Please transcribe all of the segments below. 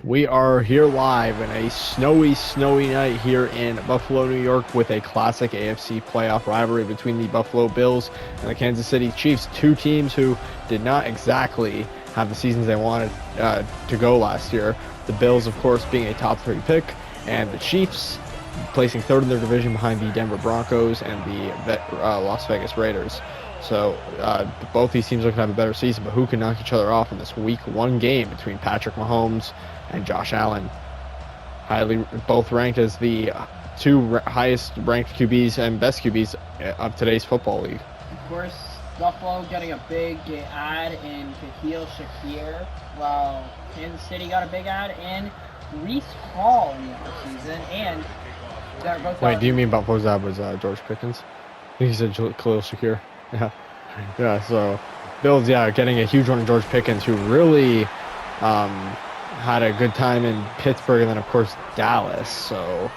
We are here live in a snowy night here in Buffalo, New York, with a classic AFC playoff rivalry between the Buffalo Bills and the Kansas City Chiefs, two teams who did not exactly have the seasons they wanted to go last year. The Bills, of course, being a top 3 pick, and the Chiefs placing third in their division behind the Denver Broncos and the Las Vegas Raiders. So both these teams look to have a better season, but who can knock each other off in this Week 1 game between Patrick Mahomes and Josh Allen? Both ranked as the two highest ranked QBs and best QBs of today's football league. Of course, Buffalo getting a big ad in Khalil Shakir, while Kansas City got a big ad in Breece Hall in the offseason, and they're both. Wait, do you mean Buffalo's ad was George Pickens? I think he said Khalil Shakir. Yeah. So Bills, getting a huge one of George Pickens, who really had a good time in Pittsburgh, and then of course Dallas. So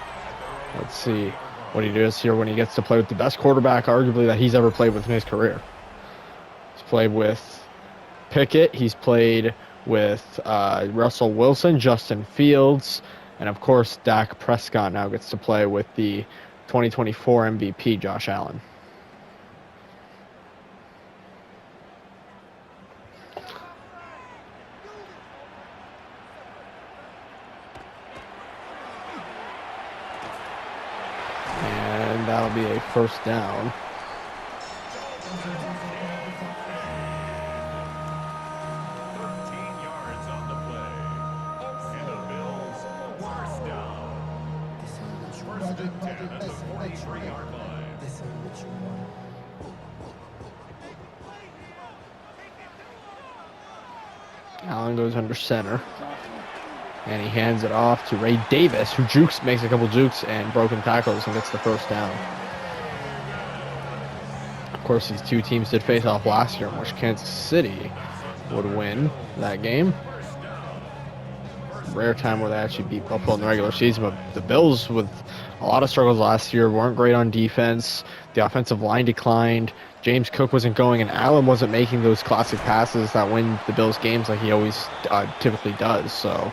let's see what he does here when he gets to play with the best quarterback, arguably, that he's ever played with in his career. He's played with Pickett. He's played with Russell Wilson, Justin Fields, and of course Dak Prescott now gets to play with the 2024 MVP Josh Allen. And that'll be a first down. Allen goes under center, and he hands it off to Ray Davis, who makes a couple jukes and broken tackles and gets the first down. Of course, these two teams did face off last year, in which Kansas City would win that game. Rare time where they actually beat Buffalo in the regular season, but the Bills, with a lot of struggles last year, weren't great on defense. The offensive line declined. James Cook wasn't going, and Allen wasn't making those classic passes that win the Bills games like he always typically does. So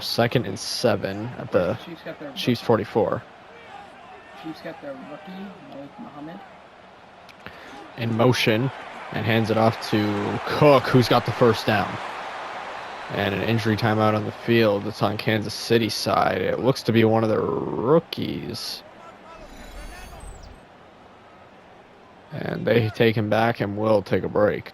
second and 7 at the Chiefs 44. Chiefs got their rookie, Malik Muhammad, in motion, and hands it off to Cook, who's got the first down. And an injury timeout on the field. It's on Kansas City's side. It looks to be one of their rookies. And they take him back and will take a break.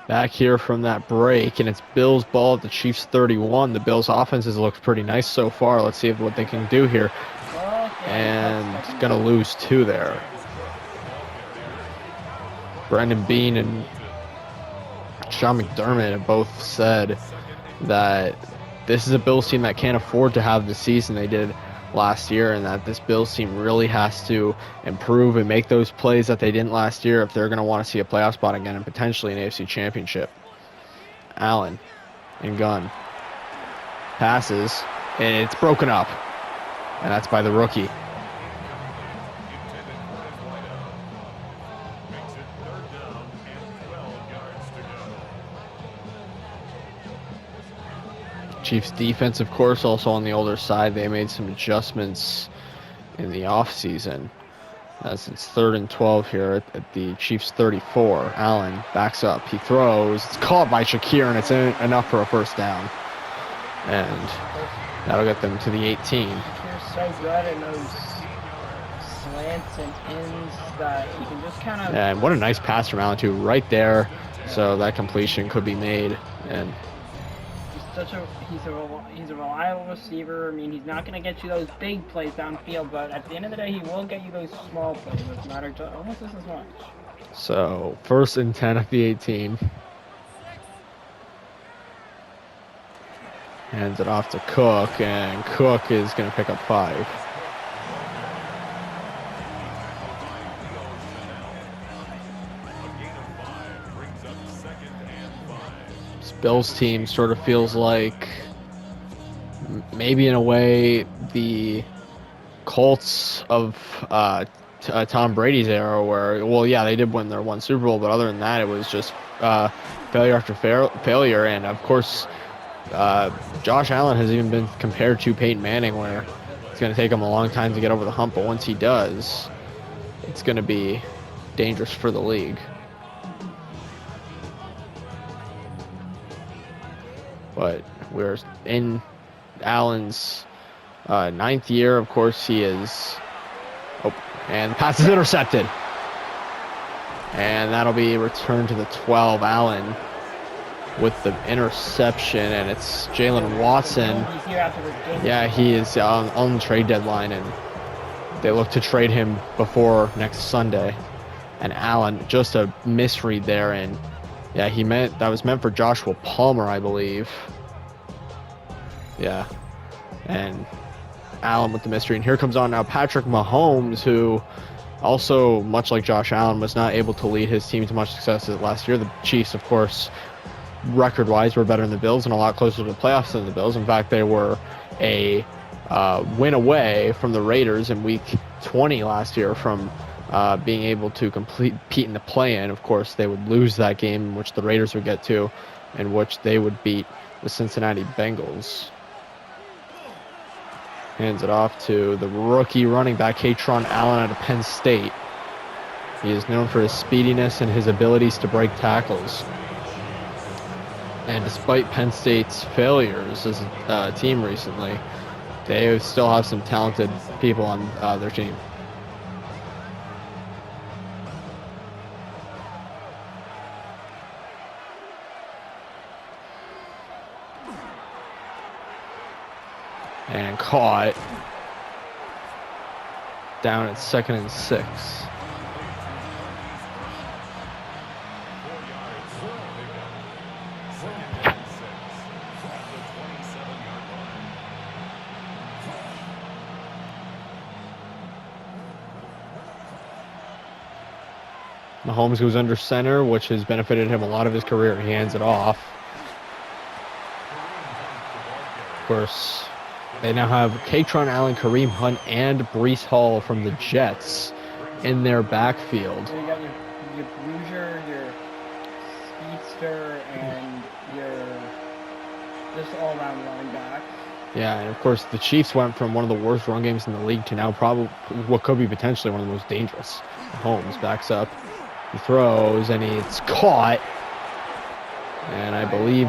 Back here from that break, and it's Bills ball at the Chiefs 31. The Bills offense has looked pretty nice so far. Let's see what they can do here. And gonna lose 2 there. Brandon Beane and Sean McDermott have both said that this is a Bills team that can't afford to have the season they did last year, and that this Bills team really has to improve and make those plays that they didn't last year if they're going to want to see a playoff spot again and potentially an AFC championship. Allen and gun passes, and it's broken up, and that's by the rookie. Chiefs defense, of course, also on the older side. They made some adjustments in the offseason. As it's 3rd and 12 here at the Chiefs 34. Allen backs up. He throws. It's caught by Shakir, and it's enough for a first down. And that'll get them to the 18. Shakir's so good in those slants and ins that he can just kind of... And what a nice pass from Allen, too, right there. So that completion could be made. And he's a reliable receiver. I mean, he's not going to get you those big plays downfield, but at the end of the day, he will get you those small plays that matter almost just as much. So 1st and 10 at the 18. Hands it off to Cook, and Cook is going to pick up 5. This Bills team sort of feels like maybe in a way the Colts of Tom Brady's era, where, well, yeah, they did win their one Super Bowl, but other than that, it was just failure after failure. And of course, Josh Allen has even been compared to Peyton Manning, where it's going to take him a long time to get over the hump, but once he does, it's going to be dangerous for the league. But we're in Allen's 9th year. Of course, he is. Oh, and the pass is intercepted. And that'll be returned to the 12. Allen with the interception, and it's Jalen Watson. Yeah, he is on the trade deadline, and they look to trade him before next Sunday. And Allen, just a misread there, and yeah, that was meant for Joshua Palmer, I believe. Yeah, and Allen with the misread. And here comes on now Patrick Mahomes, who also, much like Josh Allen, was not able to lead his team to much success last year. The Chiefs, of course, record-wise, were better than the Bills and a lot closer to the playoffs than the Bills. In fact, they were a win away from the Raiders in Week 20 last year from being able to compete in the play-in. Of course, they would lose that game, in which the Raiders would get to, in which they would beat the Cincinnati Bengals. Hands it off to the rookie running back, Kaytron Allen, out of Penn State. He is known for his speediness and his abilities to break tackles. And despite Penn State's failures as a team recently, they still have some talented people on their team. And caught down at 2nd and 6. Mahomes goes under center, which has benefited him a lot of his career. He hands it off. Of course, they now have Kaytron Allen, Kareem Hunt, and Breece Hall from the Jets in their backfield. So you got your bruiser, your speedster, and your just all-around running back. Yeah, and of course the Chiefs went from one of the worst run games in the league to now probably what could be potentially one of the most dangerous. Mahomes backs up, he throws, and it's caught. And I believe,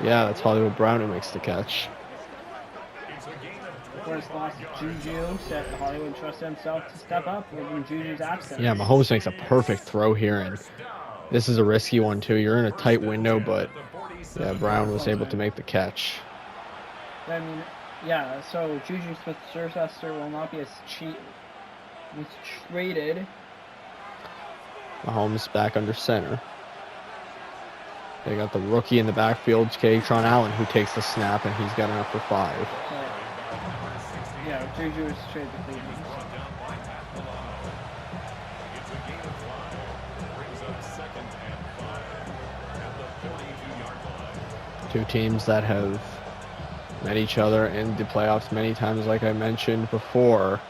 yeah, that's Hollywood Brown who makes the catch. First loss to Juju, said Hollywood trusted himself to step up in Juju's absence. Yeah, Mahomes makes a perfect throw here, and this is a risky one too. You're in a tight window, but yeah, Brown was able to make the catch. I mean, yeah, so Juju Smith-Schuster will not be as traded. Mahomes back under center. They got the rookie in the backfield, Kaytron Allen, who takes the snap, and he's got enough for 5. Yeah, Juju is traded to Cleveland. Two teams that have met each other in the playoffs many times, like I mentioned before,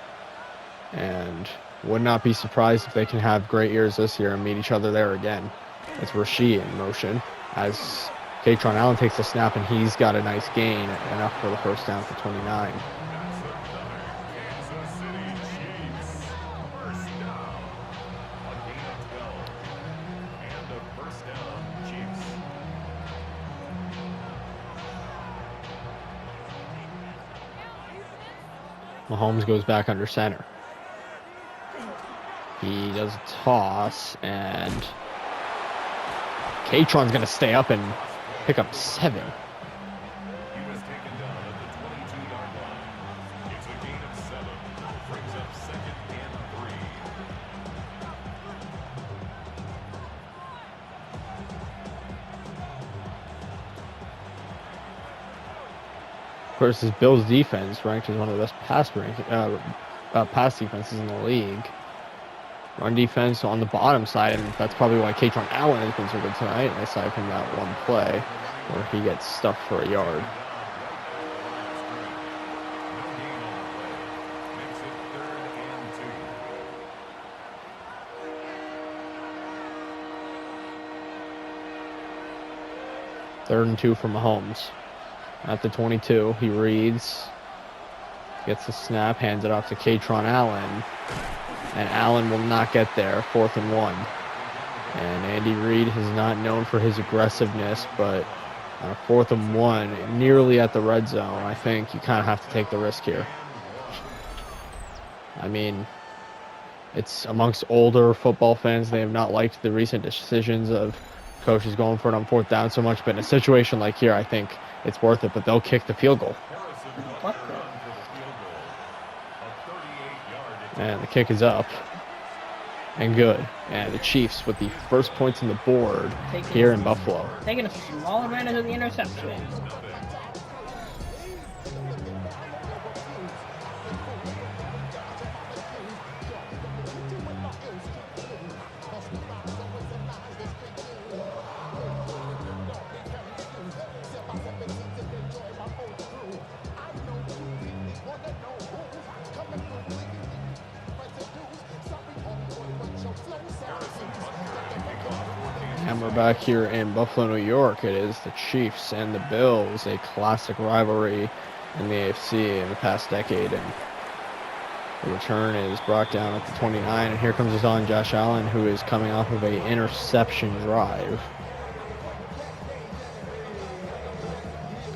and would not be surprised if they can have great years this year and meet each other there again. It's Rasheed in motion as Kaytron Allen takes the snap, and he's got a nice gain, enough for the first down for 29. Mahomes goes back under center. He does a toss, and Kaytron's going to stay up and pick up 7. Of course, this Bills defense ranked as one of the best pass defenses in the league. Run defense on the bottom side, and that's probably why Kaytron Allen has been so good tonight, aside from that one play where he gets stuffed for a yard. Third and 2 from Mahomes. At the 22, he reads, gets the snap, hands it off to Kaytron Allen, and Allen will not get there. 4th and 1. And Andy Reid is not known for his aggressiveness, but on a 4th and 1, nearly at the red zone, I think you kind of have to take the risk here. I mean, it's amongst older football fans. They have not liked the recent decisions of coaches going for it on 4th down so much, but in a situation like here, I think it's worth it, but they'll kick the field goal. And the kick is up and good. And the Chiefs with the first points on the board here in Buffalo. Taking a small advantage of the interception. And we're back here in Buffalo, New York. It is the Chiefs and the Bills, a classic rivalry in the AFC in the past decade. And the return is brought down at the 29. And here comes his on Josh Allen, who is coming off of an interception drive.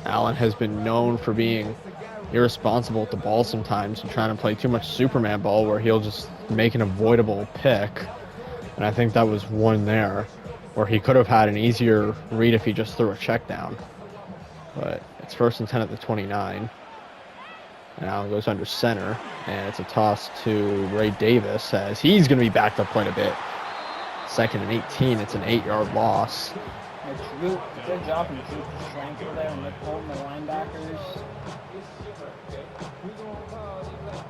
Allen has been known for being irresponsible with the ball sometimes and trying to play too much Superman ball where he'll just make an avoidable pick. And I think that was one there where he could have had an easier read if he just threw a check down. But it's 1st and 10 at the 29. And Allen goes under center, and it's a toss to Ray Davis as he's going to be backed up quite a bit. 2nd and 18, it's an 8-yard loss. Good job from Drew Tranquil there and Nick Holton, the linebackers.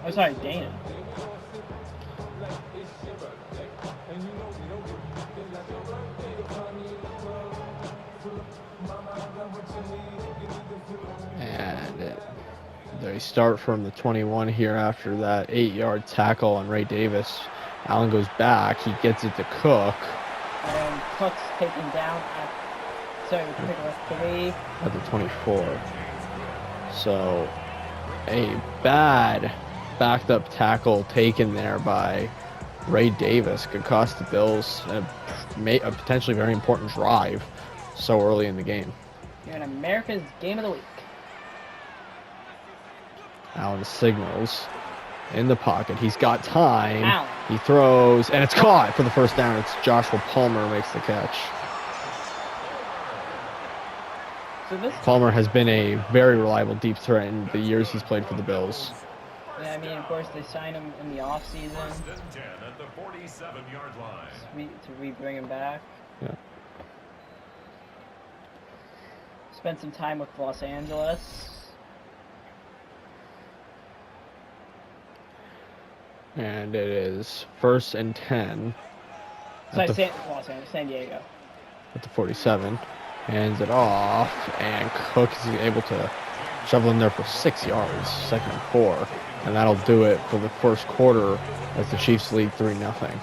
Oh, sorry, Dana. And they start from the 21 here after that 8-yard tackle on Ray Davis. Allen goes back. He gets it to Cook. And Cook's taken down at 3. At the 24. So a bad backed up tackle taken there by Ray Davis could cost the Bills a potentially very important drive so early in the game. Here in America's Game of the Week. Allen signals in the pocket. He's got time. Allen. He throws, and it's caught for the first down. It's Joshua Palmer who makes the catch. So Palmer has been a very reliable deep threat in the years he's played for the Bills. Yeah, I mean, of course, they signed him in the offseason. At the 47-yard line. Sweet to bring him back. Yeah. Spent some time with Los Angeles. And it is 1st and 10. Sorry, San Diego. At the 47. Hands it off, and Cook is able to shovel in there for 6 yards. 2nd and 4. And that'll do it for the first quarter as the Chiefs lead 3-0.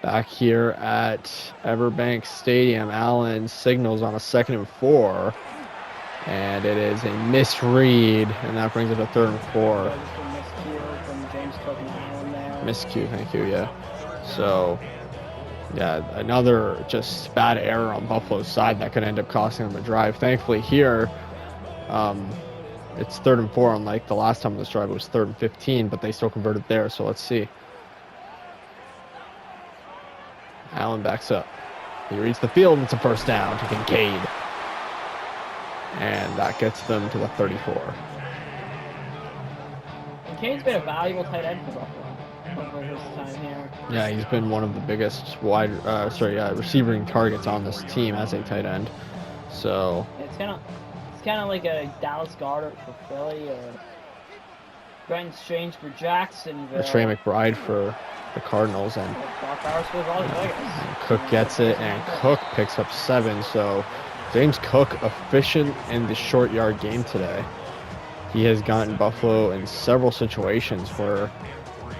Back here at Everbank Stadium, Allen signals on a 2nd and 4, and it is a misread, and that brings it to 3rd and 4. Miscue from James Cook and Allen there. Miscue, thank you, yeah. So, yeah, another just bad error on Buffalo's side that could end up costing them a drive. Thankfully here, it's 3rd and 4, unlike the last time this drive it was 3rd and 15, but they still converted there, so let's see. Allen backs up. He reads the field, and it's a first down to Kincaid. And that gets them to the 34. Kincaid's been a valuable tight end for Buffalo over his time here. Yeah, he's been one of the biggest receiving targets on this team as a tight end. So It's kind of like a Dallas Goedert for Philly or Brenton Strange for Jacksonville. Trey McBride for the Cardinals, and Brock Bowers for Las Vegas. Cook gets it, and Cook picks up 7. So James Cook efficient in the short yard game today. He has gotten Buffalo in several situations where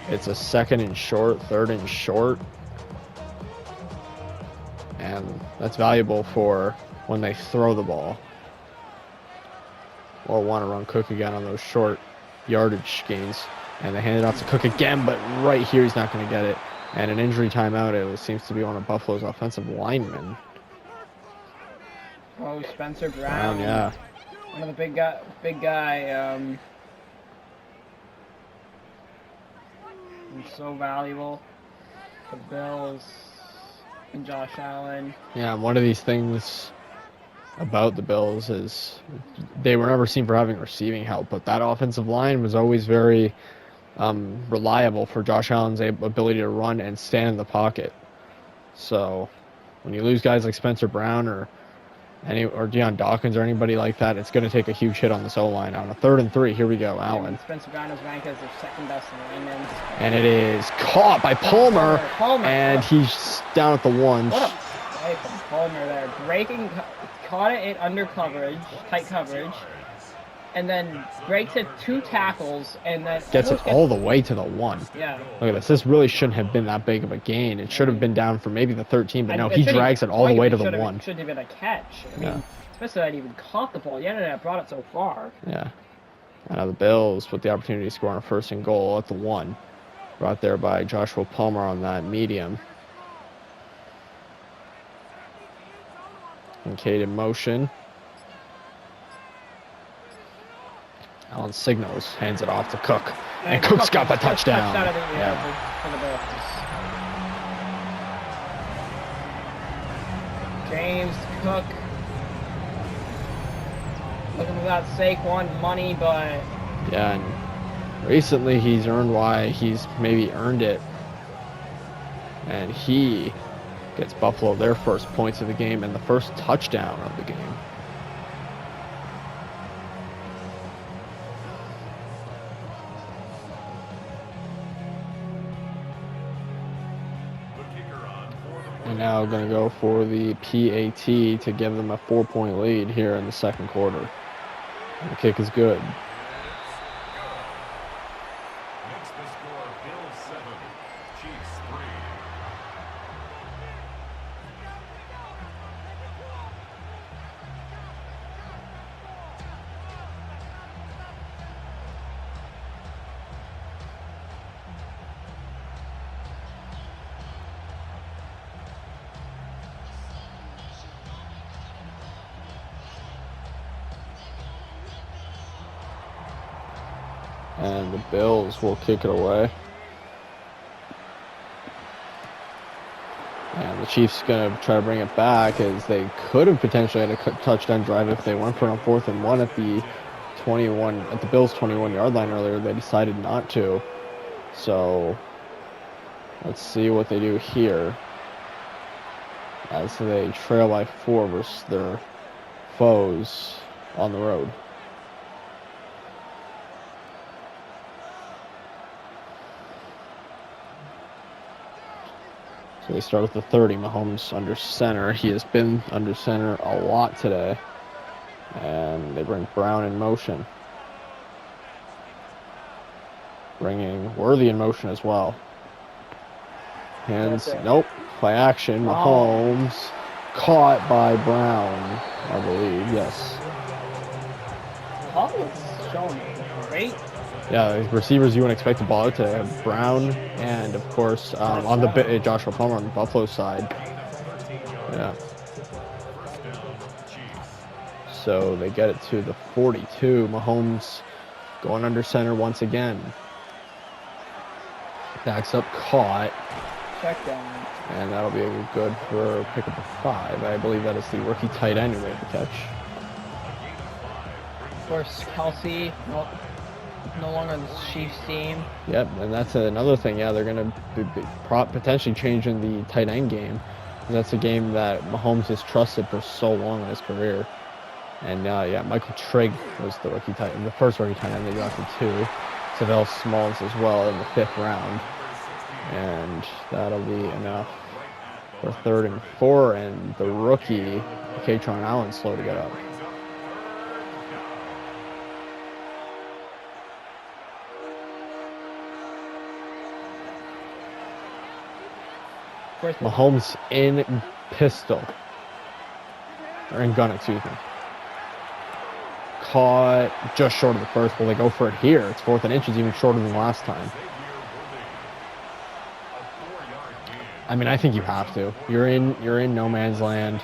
it's a second and short, third and short, and that's valuable for when they throw the ball or want to run Cook again on those short yardage gains. And they hand it off to Cook again, but right here he's not going to get it. And an injury timeout, it seems to be one of Buffalo's offensive linemen. Oh, Spencer Brown. Yeah. One of the big guy. He's so valuable. The Bills and Josh Allen. Yeah, one of these things about the Bills is they were never seen for having receiving help, but that offensive line was always very reliable for Josh Allen's ability to run and stand in the pocket. So when you lose guys like Spencer Brown or Deion Dawkins or anybody like that, it's going to take a huge hit on this O-line. On a 3rd and 3, here we go, Allen. Spencer Brown is ranked as their second best lineman. And it is caught by Palmer, and he's down at the 1. What a play from Palmer there. Caught it in under coverage, tight coverage, and then breaks it 2 tackles, and then gets it all the way to the 1. Yeah. Look at this. This really shouldn't have been that big of a gain. It should have been down for maybe the 13, but no, he drags it all the way to the 1. Shouldn't have been a catch. I mean, especially that he even caught the ball. Yet it brought it so far. Yeah. And now the Bills with the opportunity to score on a 1st and goal at the 1. Brought there by Joshua Palmer on that medium. Kincaid in motion. Allen signals, hands it off to Cook. And Cook's got the touchdown. For the Bills. James Cook. Looking without Saquon money, but... Yeah, and recently he's earned why he's maybe earned it. And he gets Buffalo their first points of the game and the first touchdown of the game. And now going to go for the PAT to give them a 4-point lead here in the 2nd quarter. And the kick is good. Makes the score Bills 7, Chiefs 3. And the Bills will kick it away. And the Chiefs going to try to bring it back, as they could have potentially had a touchdown drive if they went for it on 4th and 1 at the Bills' 21-yard line earlier. They decided not to. So let's see what they do here, as they trail by 4 versus their foes on the road. So they start with the 30. Mahomes under center. He has been under center a lot today. And they bring Brown in motion. Bringing Worthy in motion as well. Hands, nope. Play action. Mahomes caught by Brown, I believe. Yes. Mahomes showing great. Yeah, the receivers you wouldn't expect to ball out to have Brown and, of course, on the Joshua Palmer on the Buffalo side. Yeah. So they get it to the 42. Mahomes going under center once again. Backs up, caught. check down. And that'll be good for pickup of 5. I believe that is the rookie tight end who made the catch. Of course, Kelsey, no longer on the Chiefs team. Yep, and that's another thing. Yeah, they're going to be potentially changing the tight end game. That's a game that Mahomes has trusted for so long in his career. And yeah, Michael Trigg was the rookie tight end, the first rookie tight end they drafted too. Savell Smalls as well in the 5th round. And that'll be enough for 3rd and 4. And the rookie, Katron Allen, slow to get up. Mahomes in pistol. Or in gun, excuse me. Caught just short of the first. Will they go for it here? It's 4th and inches, even shorter than last time. I mean, I think you have to. You're in no man's land.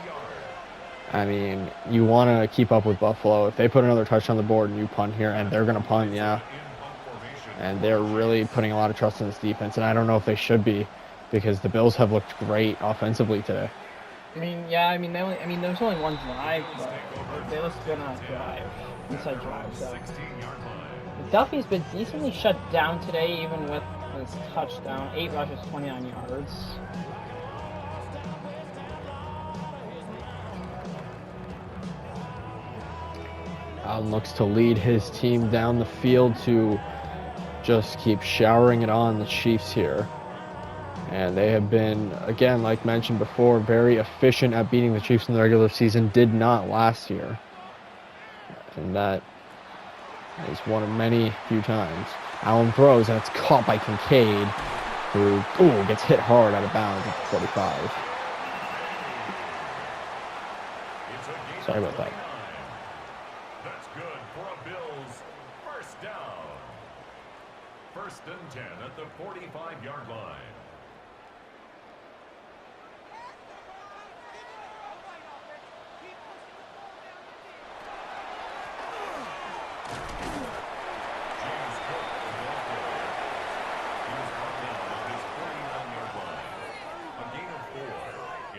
I mean, you want to keep up with Buffalo. If they put another touch on the board and you punt here, and they're going to punt, yeah. And they're really putting a lot of trust in this defense, and I don't know if they should be, because the Bills have looked great offensively today. I mean, yeah, there's only one drive, but they look good on a drive, inside drive. So Duffy's been decently shut down today, even with his touchdown. 8 rushes, 29 yards. Allen looks to lead his team down the field to just keep showering it on the Chiefs here. And they have been, again, like mentioned before, very efficient at beating the Chiefs in the regular season. Did not last year. And that is one of many few times. Allen throws, and it's caught by Kincaid, who gets hit hard out of bounds at the 45. Sorry about that. That's good for a Bills first down. 1st and 10 at the 45-yard line.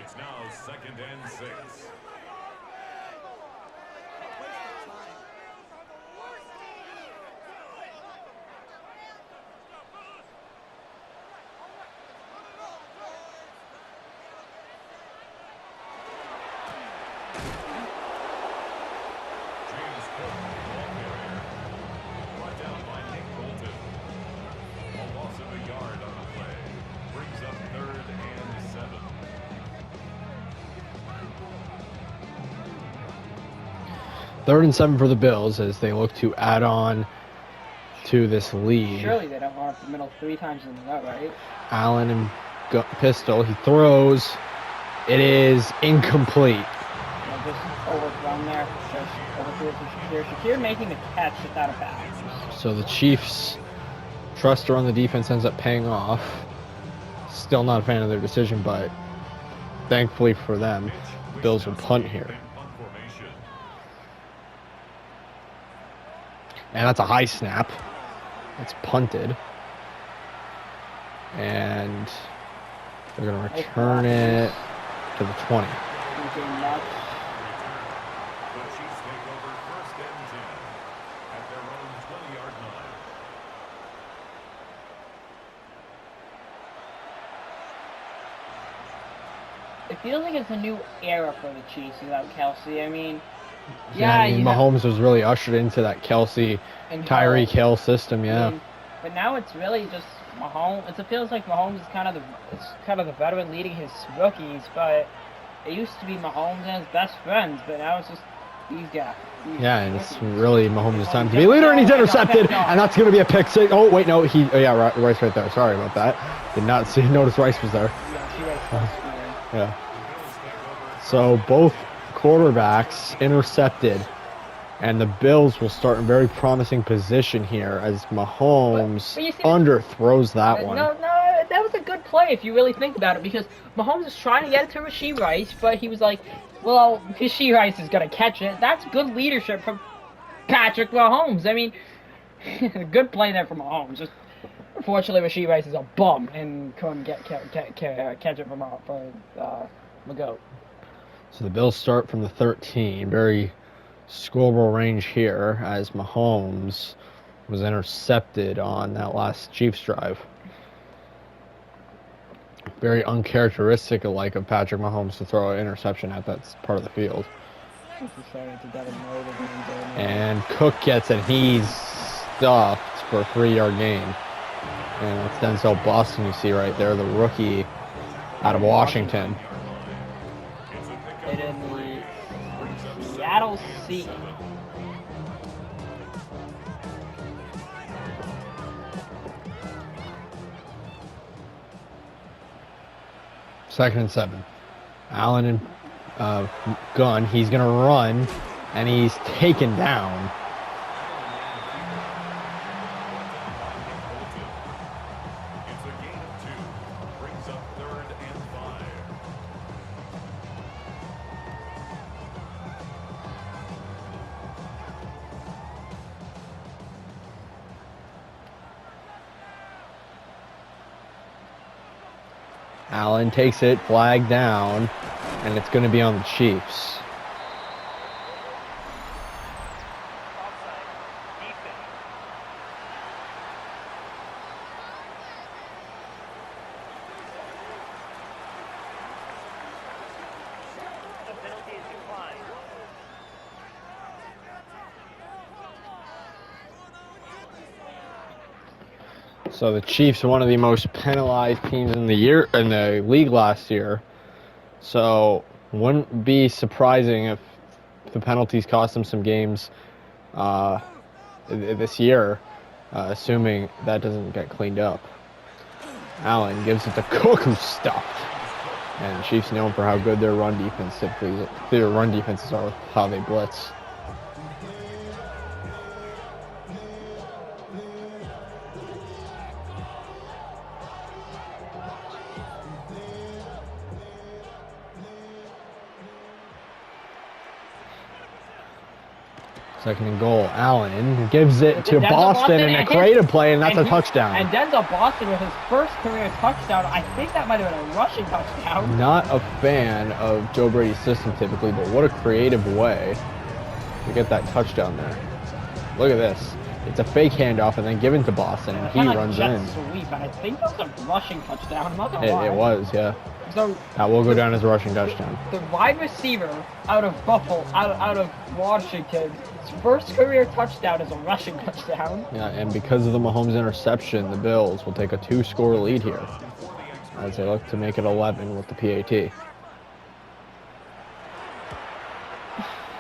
It's now 2nd and 6. James Cook, ball carrier. Brought down by Nick Bolton. A loss of a yard on the play. Brings up 3rd and 7. Third and 7 for the Bills as they look to add on to this lead. Surely they don't want up the middle 3 times in a row, right? Allen and pistol. He throws. It is incomplete. Just overthrown there. Just overthrew it to Shakir. Shakir making the catch without a bounds. So the Chiefs' trust on the defense ends up paying off. Still not a fan of their decision, but thankfully for them, Bills will punt here. And that's a high snap. It's punted. And they're going to return it to the 20. The Chiefs take over 1st and 10 at their own 20-yard line. It feels like it's a new era for the Chiefs without Kelsey. I mean, Mahomes was really ushered into that Kelsey, Tyreek Hill system, yeah. I mean, but now it's really just Mahomes. It feels like Mahomes is kind of the veteran leading his rookies, but it used to be Mahomes and his best friends, but now it's just these guys. Yeah, and it's really Mahomes' time to be leader, and he's intercepted, and that's going to be a pick six. Oh, wait, no, Rice right there. Sorry about that. Did not notice Rice was there. Yeah. So both quarterbacks intercepted, and the Bills will start in very promising position here as Mahomes underthrows that one. No, that was a good play if you really think about it, because Mahomes is trying to get it to Rashee Rice, but he was like, well, Rashee Rice is going to catch it. That's good leadership from Patrick Mahomes. I mean, good play there from Mahomes. Just Unfortunately, Rasheed Rice is a bum and couldn't catch it from the goat. So the Bills start from the 13. Very scoreable range here as Mahomes was intercepted on that last Chiefs drive. Very uncharacteristic alike of Patrick Mahomes to throw an interception at that part of the field. And Cook gets it. He's stuffed for a 3-yard gain. And it's Denzel Boston you see right there, the rookie out of Washington. It in the Seattle Sea. Second and 7. Allen and gun. He's going to run, and he's taken down. It's a gain of 2. Brings up 3rd and 5. Allen takes it, flag down, and it's going to be on the Chiefs. So the Chiefs are one of the most penalized teams in the league last year. Wouldn't be surprising if the penalties cost them some games this year, assuming that doesn't get cleaned up. Allen gives it to Cook, who's stuffed. And the Chiefs known for how good their run defenses are with how they blitz. Second and goal. Allen gives it to Boston in a creative play, and that's a touchdown. And Denzel Boston with his first career touchdown. I think that might have been a rushing touchdown. Not a fan of Joe Brady's system typically, but what a creative way to get that touchdown there. Look at this. It's a fake handoff and then given to Boston, and he runs in. Sweep, and I think that was a rushing touchdown. I'm not gonna lie. It was, yeah. So that will go down as a rushing touchdown. The wide receiver out of Buffalo, out of Washington, his first career touchdown is a rushing touchdown. Yeah, and because of the Mahomes interception, the Bills will take a 2-score lead here as they look to make it 11 with the PAT.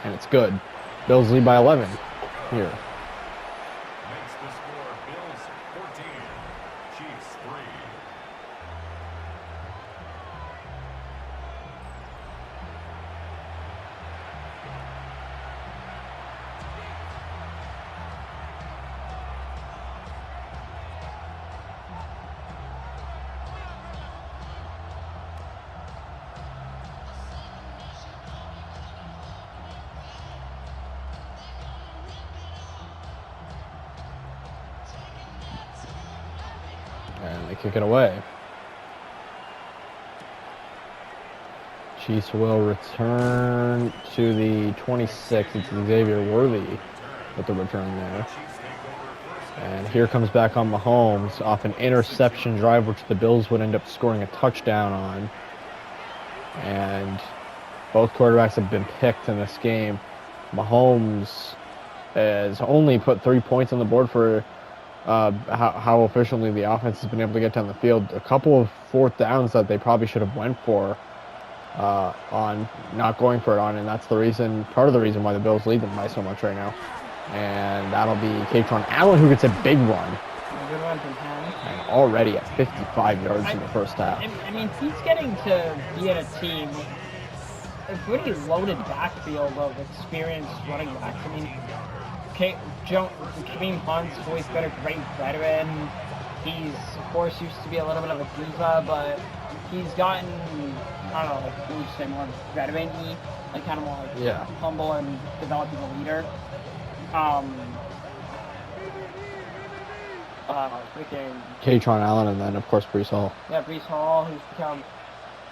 And it's good. Bills lead by 11 here. Makes the score Bills 14, Chiefs 3. And they kick it away. Chiefs will return to the 26. It's Xavier Worthy with the return there. And here comes back on Mahomes off an interception drive, which the Bills would end up scoring a touchdown on. And both quarterbacks have been picked in this game. Mahomes has only put 3 points on the board for how efficiently the offense has been able to get down the field. A couple of fourth downs that they probably should have went for on not going for it on, and that's part of the reason why the Bills lead them by so much right now. And that'll be Kaytron Allen, who gets a big run. A good run from him. And already at 55 yards in the first half. I mean, he's getting to be in a team, a pretty loaded backfield of experienced running backs. I mean, Kareem Hunt's always been a great veteran. He's, of course, used to be a little bit of a diva, but he's gotten, I don't know, like, what would you say, more veteran-y, like, kind of more, like, humble and developing a leader. freaking Katron Allen, and then, of course, Brees Hall. yeah, Brees Hall, who's become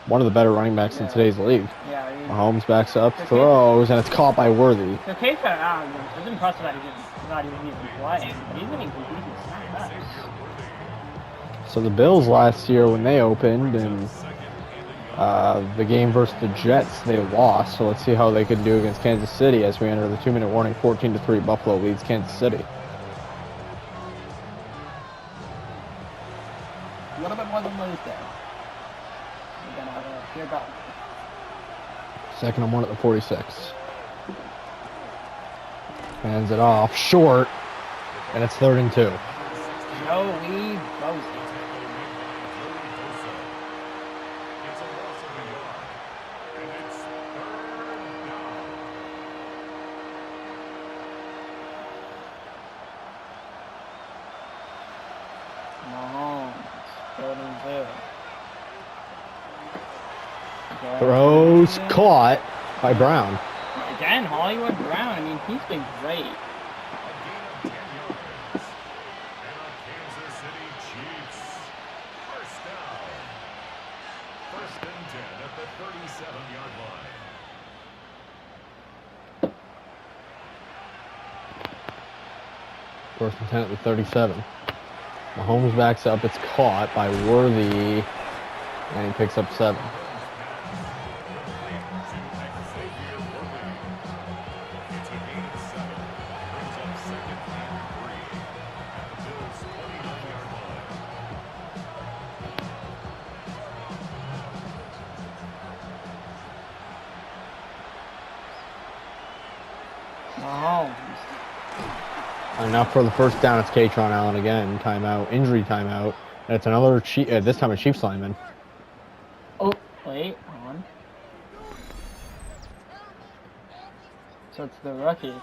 One of the better running backs in Yeah. today's league. yeah. I mean, Mahomes backs up, throws, and it's caught by Worthy. so Case Allen, it's impressive that he's not even playing, but he's getting some decent snaps. So the Bills last year when they opened and the game versus the Jets, they lost. So let's see how they can do against Kansas City as we enter the 2-minute warning. 14-3, Buffalo leads Kansas City. A little bit more than lose there. We're gonna hear about. Second and 1 at the 46. Hands it off short, and it's 3rd and 2. Joey Bosa. It's a loss of a yard. And it's 3rd down. Mahomes. 3rd and 2. Throws caught by Brown. Again, Hollywood Brown. I mean, he's been great. A gain of 10 yards. And a Kansas City Chiefs. First down. 1st and 10 at the 37-yard line. First and 10 at the 37. Mahomes backs up. It's caught by Worthy, and he picks up 7. It's a gain of 7. Brings up 2nd and 3 at the Bills' 29-yard line. Mahomes. And now for the first down, it's Katron Allen again. Timeout, injury timeout. And it's another this time a Chiefs lineman. Oh, wait, on. So it's the rookie.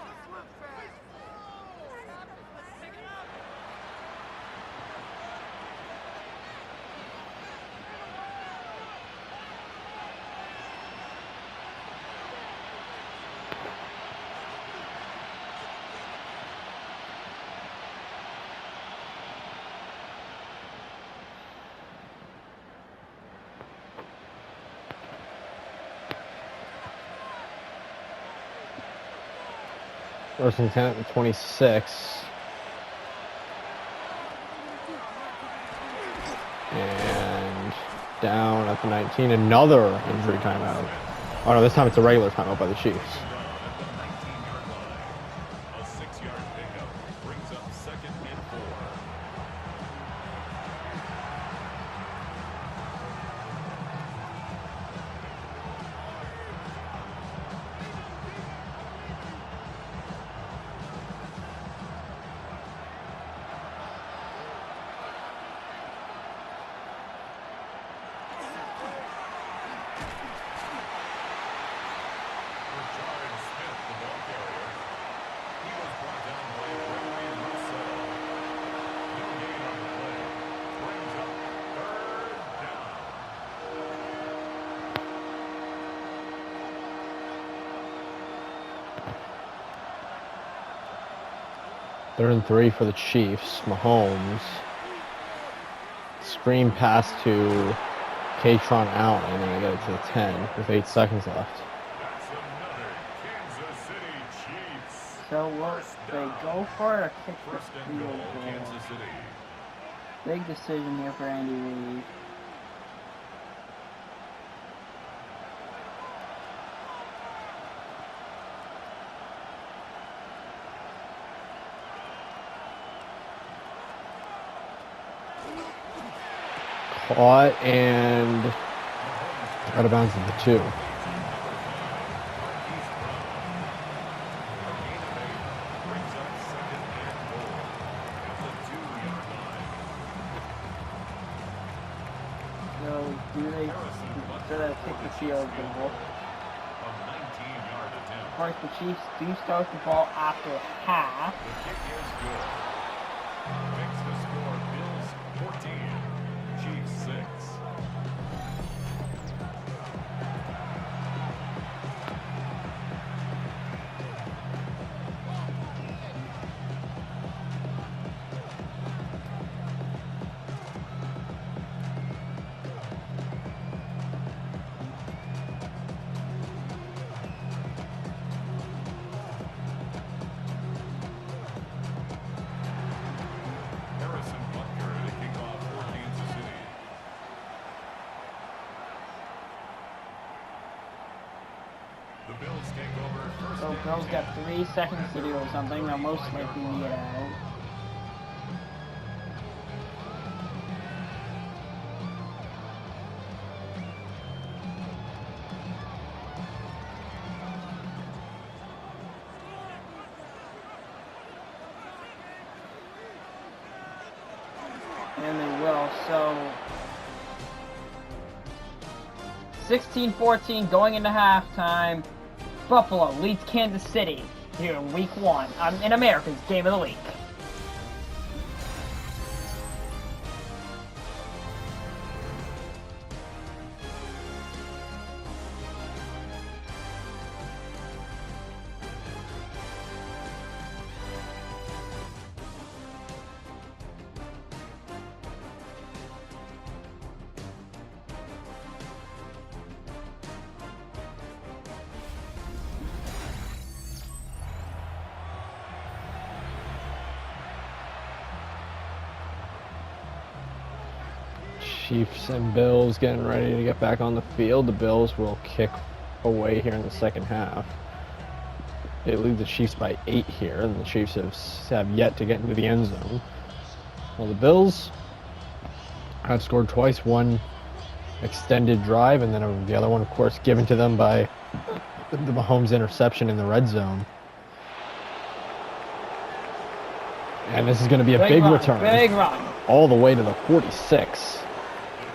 First and 10 at the 26. And down at the 19. Another injury timeout. Oh no, this time it's a regular timeout by the Chiefs. At the 19-yard line. A 6-yard pickup brings up 2nd and 4. Rashard Smith, the ball carrier. He was brought down by Gregory Rousseau. No gain on the play. Brings up 3rd down. 3rd and 3 for the Chiefs. Mahomes. Screen pass to Katron Allen, and then they get it to the 10 with 8 seconds left. That's another Kansas City Chiefs. So what they go for it or kick the 1st and field goal, goal? Kansas City. Big decision here for Andy Reid. Caught and out of bounds at the 2. Brings up 2nd and goal at the 2-yard line. So do they kick the field goal? A 19-yard attempt. Of course, the Chiefs do start the ball after half. The kick is good. Makes the score Bills 14, Chiefs 6. Bills take over first So and Bills 10. got 3 seconds to do or something. They'll most likely get out. And they will. So 16-14 going into halftime. Buffalo leads Kansas City here in Week 1 in America's Game of the Week. Chiefs and Bills getting ready to get back on the field. The Bills will kick away here in the second half. They lead the Chiefs by 8 here, and the Chiefs have yet to get into the end zone. Well, the Bills have scored twice, one extended drive, and then the other one, of course, given to them by the Mahomes interception in the red zone. And this is going to be a big run, return. Big run. All the way to the 46.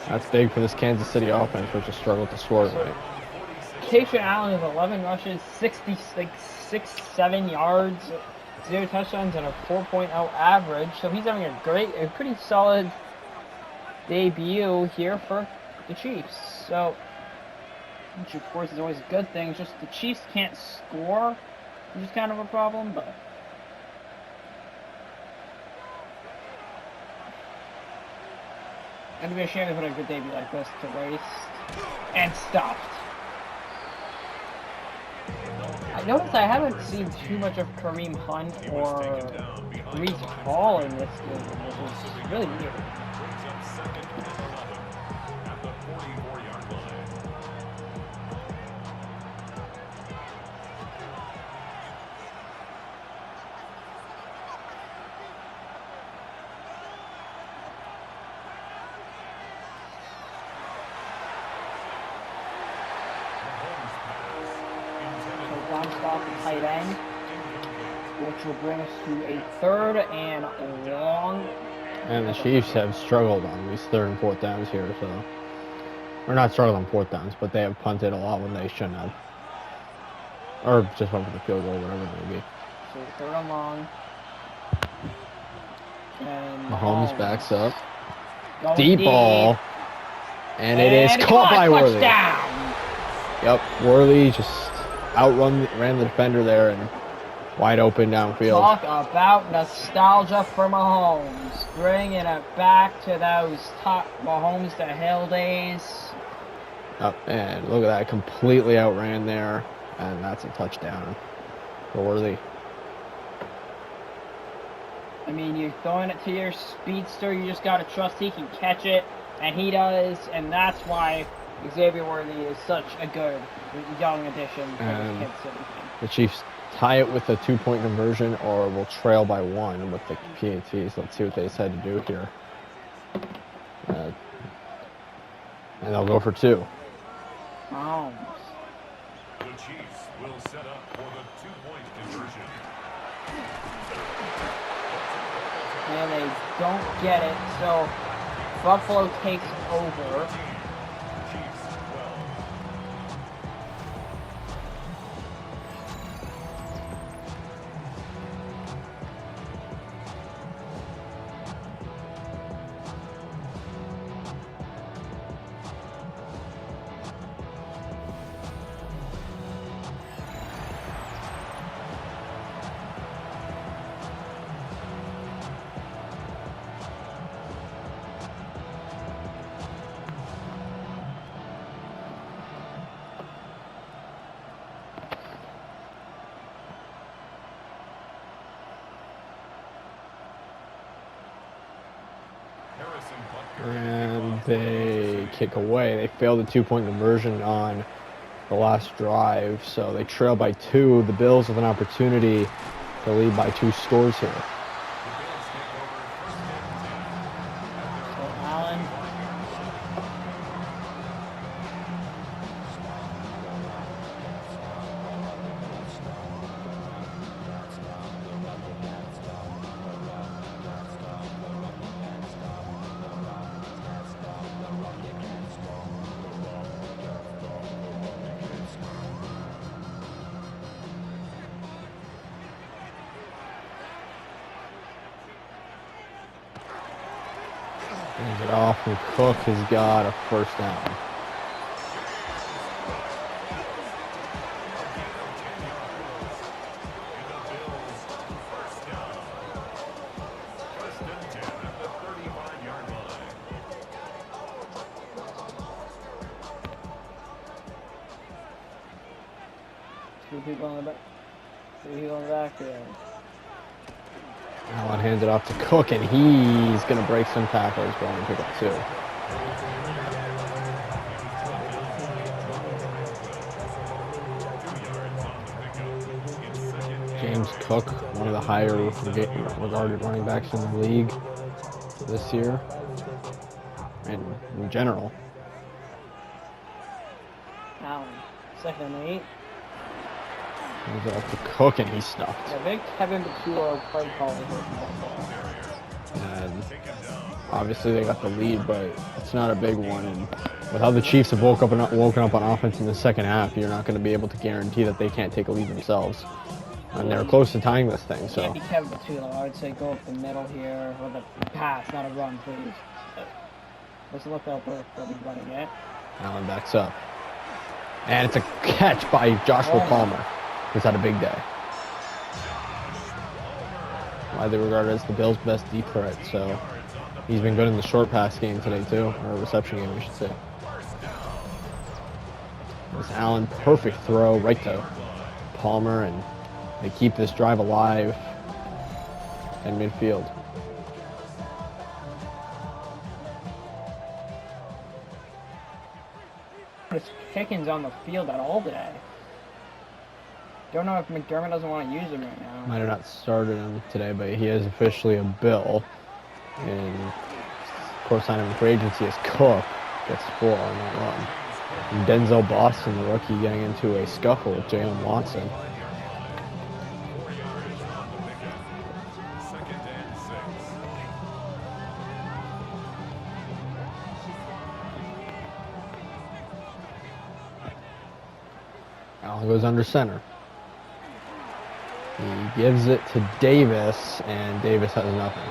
That's big for this Kansas City offense, which has struggled to score tonight. Keisha Allen has 11 rushes, 7 yards, 0 touchdowns, and a 4.0 average. So he's having a pretty solid debut here for the Chiefs. So, which of course is always a good thing. It's just the Chiefs can't score, which is kind of a problem, but. It'd be a shame to put a good debut like this to waste. And stuffed. I noticed I haven't seen too much of Kareem Hunt or Breece Hall in this game, which is really weird. Brings up second and 11 at the 44-yard line. So one stop at tight end, which will bring us to a 3rd and long. And the Chiefs have struggled on these 3rd and 4th downs here, so. Or not struggled on 4th downs, but they have punted a lot when they shouldn't have. Or just went for the field goal, whatever it may be. So 3rd and long. And Mahomes backs up. Going Deep ball. And it is caught by Worthy. Touchdown! Yep, Worthy just ran the defender there and wide open downfield. Talk about nostalgia for Mahomes. Bringing it back to those top Mahomes to Hill days. Up and look at that, completely outran there, and that's a touchdown for Worthy. I mean, you're throwing it to your speedster, you just gotta trust he can catch it, and he does, and that's why Xavier Worthy is such a good young addition for this Kansas City team. The Chiefs tie it with a 2-point conversion or will trail by 1 with the PATs. Let's see what they decide to do here. And they'll go for 2. Mahomes. The Chiefs will set up for the 2-point conversion. And they don't get it, so Buffalo takes over. Chiefs 12. Harrison Butker. And they kick away. They failed the 2-point conversion on the last drive, so they trail by 2. The Bills with an opportunity to lead by 2 scores here. So Allen. Hands it off, and Cook has got a first down. Two people on the back. Two people on the back there. Allen hands it off to Cook, and he's going to break some tackles, going to pick up 2. James Cook, one of the higher regarded running backs in the league this year, and in general. Allen. 2nd and 8. Hands it off to Cook, and he's stuffed. The big Kevin Bakula play calling here. And obviously they got the lead, but it's not a big one. And with how the Chiefs have woken up on offense in the second half, you're not going to be able to guarantee that they can't take a lead themselves. And they're close to tying this thing, so. Can't be Kevin Bakula. I would say go up the middle here with a pass, not a run, please. Let's look out for the running it. Allen backs up. And it's a catch by Joshua Palmer, who's had a big day. Widely regarded as the Bills' best deep threat, so he's been good in the short pass game today too, or reception game, I should say. This Allen, perfect throw right to Palmer, and they keep this drive alive in midfield. Chris Pickens on the field at all today. Don't know if McDermott doesn't want to use him right now. Might have not started him today, but he is officially a Bill. And of course, signing him for agency as Cook gets 4 on that run. And Denzel Boston, the rookie, getting into a scuffle with Jalen Watson. Allen goes under center. He gives it to Davis, and Davis has nothing.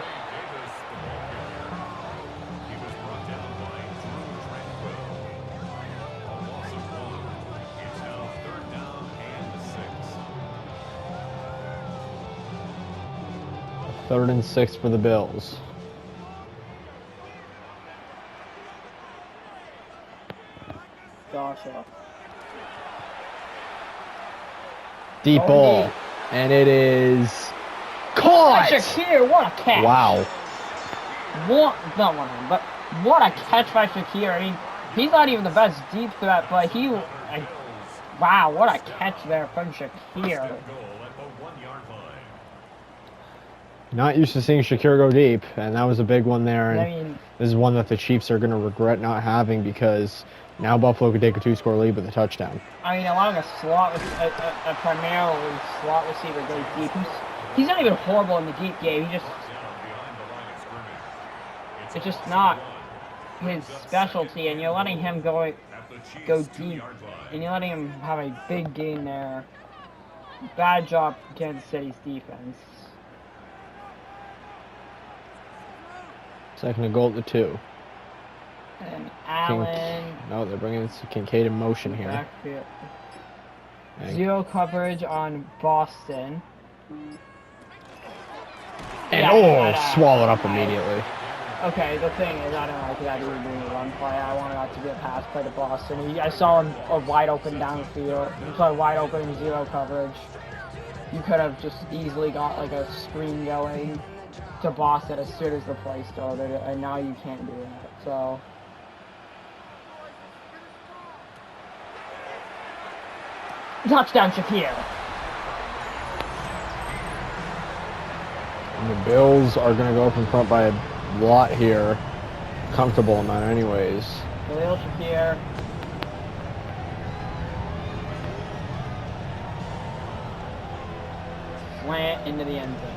Third and 6 for the Bills. Joshua. Deep ball. And it is caught! Shakir, what a catch! Wow. Not one of them, but what a catch by Shakir. I mean, he's not even the best deep threat, but wow, what a catch there from Shakir. Not used to seeing Shakir go deep, and that was a big one there. And I mean, this is one that the Chiefs are going to regret not having, because now Buffalo could take a 2-score lead with a touchdown. I mean, allowing a primarily slot receiver go deep. He's not even horrible in the deep game. It's just not his specialty, and you're letting him go deep, and you're letting him have a big gain there. Bad job from Kansas City's defense. 2nd and goal to 2. And Allen. No, they're bringing Kincaid in motion here. Backfield. And, 0 coverage on Boston. swallowed up immediately. Okay, the thing is, I don't like that he was doing a run play. I wanted that to be a pass play to Boston. I saw him wide open downfield. He saw wide open in 0 coverage. You could have just easily got like a screen going to Boston as soon as the play started, and now you can't do that. So Touchdown, Shakir. And the Bills are going to go up in front by a lot here. Comfortable amount anyways. Khalil Shakir. Slant into the end zone.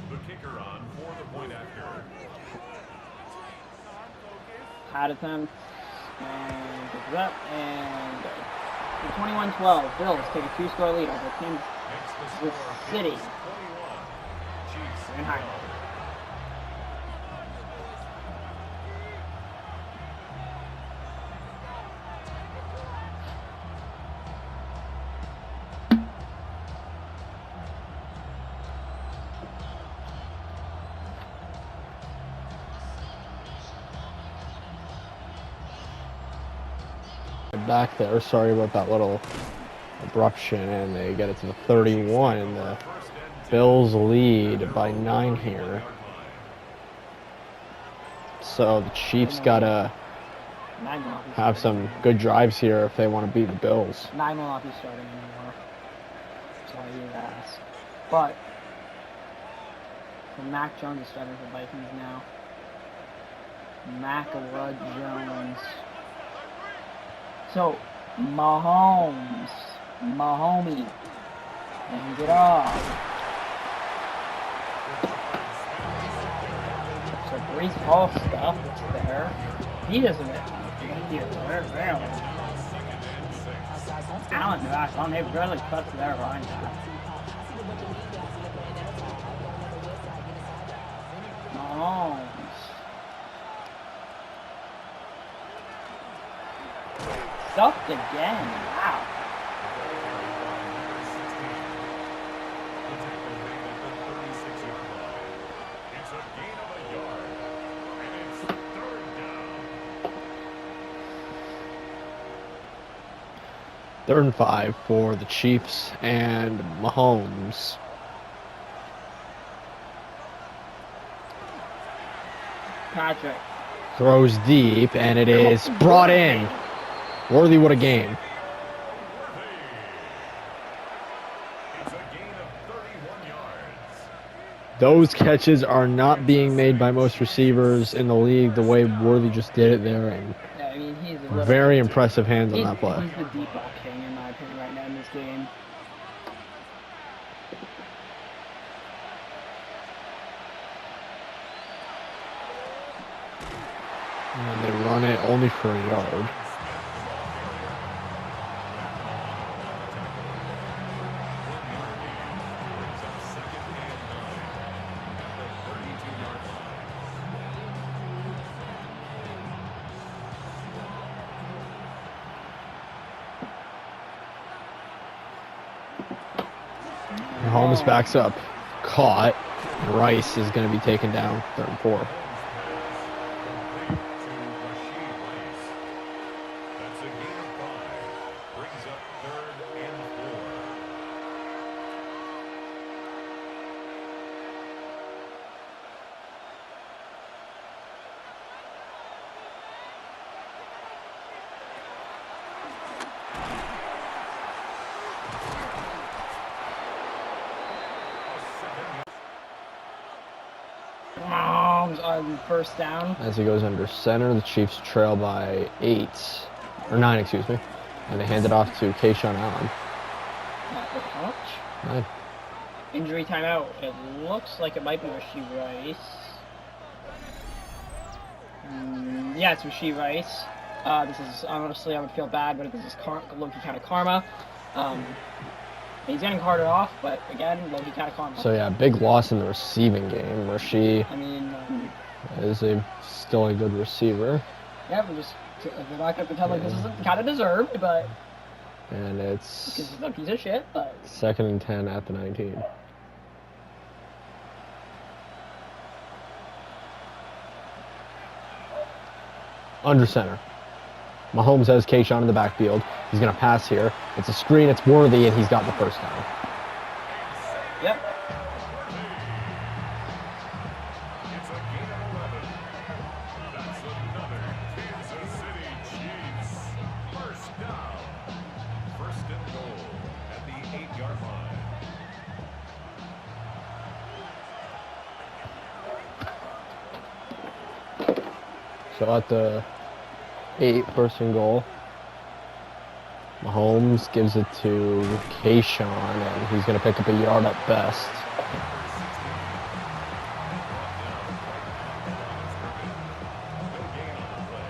The kicker on for the point after. Had attempt. And goes up and goes. 21-12. Bills take a 2-score lead over Kansas Makes the With score City. 21. Chiefs and High. Back there. Sorry about that little abruption, and they get it to the 31. And the Bills lead by 9 here. So the Chiefs gotta Nine will not be have starting some good drives here if they want to beat the Bills. anymore. Nine will not be starting anymore. That's all you ask. But so Mac Jones is starting for Vikings now. Macala Jones. So Mahomie, and get off. So Brees Hall stuff there. He doesn't get really. Allen Josh on they really cut their line back. Mahomes. Stuffed again. Wow. It's a gain of a yard. And it's third down. 3rd and 5 for the Chiefs and Mahomes. Patrick. Throws deep, and it is brought in. Worthy, what a game. It's a gain of 31 yards. Those catches are not being made by most receivers in the league the way Worthy just did it there. And Yeah, I mean, he's a little very impressive hands on he's, that play. he's the deep ball king, in my opinion, right now in this game. And they run it only for a yard. Mahomes backs up, caught. Rice is going to be taken down, 3rd and 4. That's a gain of 5. Brings up 3rd and 4. Mahomes on 1st down. As he goes under center, the Chiefs trail by 8, or 9, excuse me. And they hand it off to Kayshawn Allen. How much? 9. Injury timeout. It looks like it might be Rasheed Rice. Yeah, it's Rasheed Rice. This is, honestly, I would feel bad, but this is low-key kind of karma. He's getting carted off, but again, low-key kind of karma. So yeah, big loss in the receiving game. Rasheed I mean, is still a good receiver. yeah, we're not going to pretend like this isn't kind of deserved, but And because it's he's a piece of shit, but 2nd and 10 at the 19. under center. Mahomes has Kayshawn in the backfield. He's going to pass here. It's a screen. It's Worthy, and he's got the first down. Yep. It's a gain of 11. That's another Kansas City Chiefs first down. First and goal at the 8-yard line. So at the 8, first and goal, Mahomes gives it to Kayshawn, and he's going to pick up a yard at best. No gain on the play.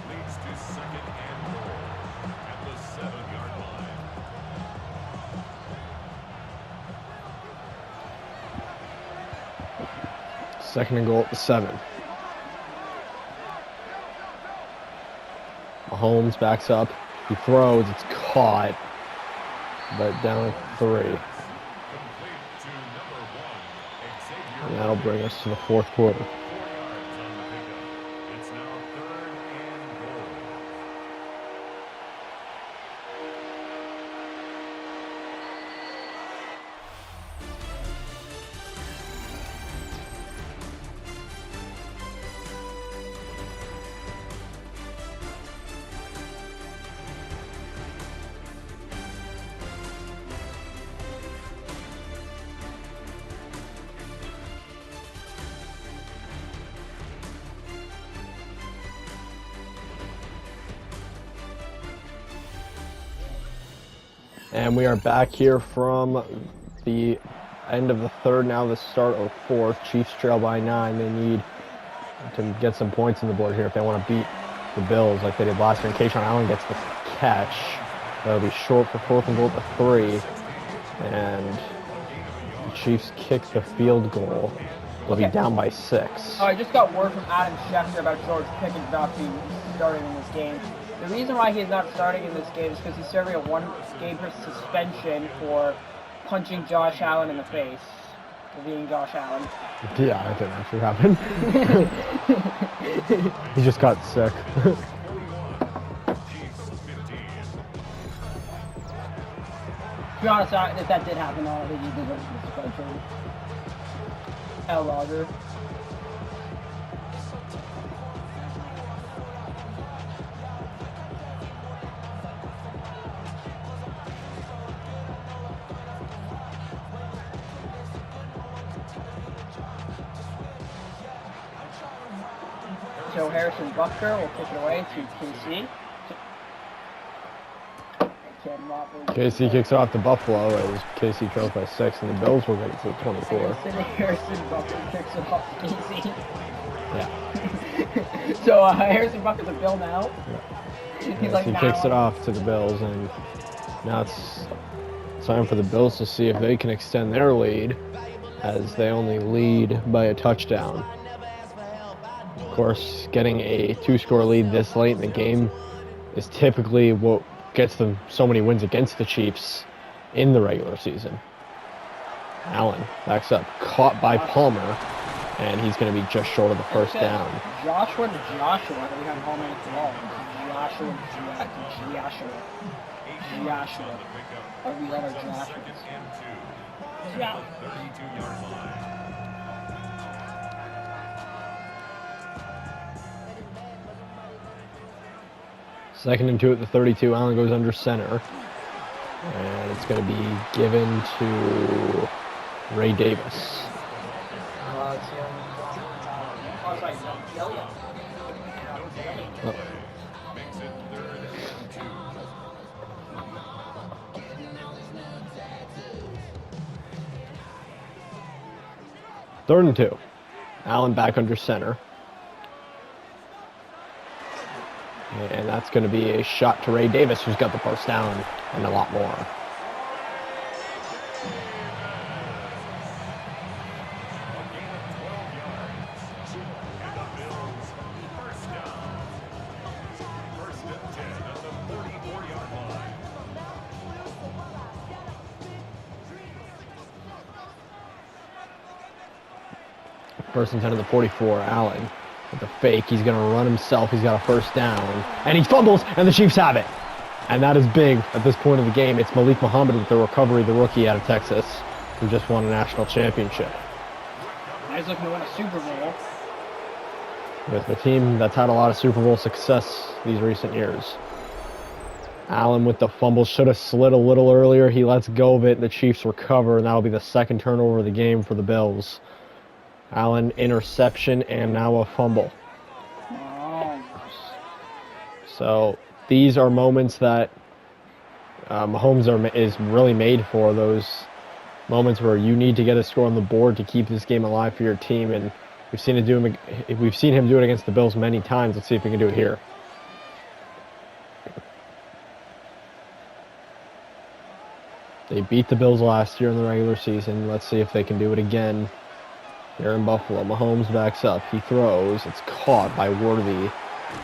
Leads to second and goal at the 7-yard line. Second and goal at the 7. Mahomes backs up. He throws. It's caught. But down at 3. Complete to number 1, Xavier. And that'll bring us to the fourth quarter. 4 yards on the pickup. It's now third and goal. And we are back here from the end of the third, now the start of fourth. Chiefs trail by 9. They need to get some points on the board here if they want to beat the Bills like they did last year. And Kayshawn Allen gets the catch. That'll be short for fourth and goal at the 3. And the Chiefs kick the field goal. They'll be down by 6. Oh, I just got word from Adam Schefter about George Pickens not being starting in this game. The reason why he's not starting in this game is because he's serving a 1-game suspension for punching Josh Allen in the face. For being Josh Allen. Yeah, that didn't actually happen. He just got sick. 41. Chiefs 15. To be honest, if that did happen, I don't think he deserves the suspension. L. Roger. So Harrison Butker will kick it away to KC. KC kicks off to Buffalo as KC trails by 6, and the Bills will get it to the 24. Harrison Butker kicks it off to KC. Yeah. So Harrison Butker's a Bill now. He's like, He nah, kicks it off to the Bills, and now it's time for the Bills to see if they can extend their lead, as they only lead by a touchdown. Of course, getting a 2-score lead this late in the game is typically what gets them so many wins against the Chiefs in the regular season. Allen backs up, caught by Palmer, and he's going to be just short of the first down. Joshua to Joshua. We have home at the ball. Joshua. Or we let our Joshuas. Yeah. 32-yard line. Second and 2 at the 32. Allen goes under center. And it's going to be given to Ray Davis. Oh. Makes it third and 2. Third and 2. Allen back under center. And that's going to be a shot to Ray Davis, who's got the first down and a lot more. First and 10 at the 44, Allen With the fake, he's going to run himself. He's got a first down. And he fumbles, and the Chiefs have it. And that is big at this point of the game. It's Malik Muhammad with the recovery, the rookie out of Texas, who just won a national championship. Now he's looking to win a Super Bowl. With the team that's had a lot of Super Bowl success these recent years. Allen with the fumble, should have slid a little earlier. He lets go of it. The Chiefs recover, and that'll be the second turnover of the game for the Bills. Allen, interception, and now a fumble. Oh. So these are moments that Mahomes is really made for, those moments where you need to get a score on the board to keep this game alive for your team, and we've seen him do it against the Bills many times. Let's see if we can do it here. They beat the Bills last year in the regular season. Let's see if they can do it again here in Buffalo. Mahomes backs up. He throws. It's caught by Worthy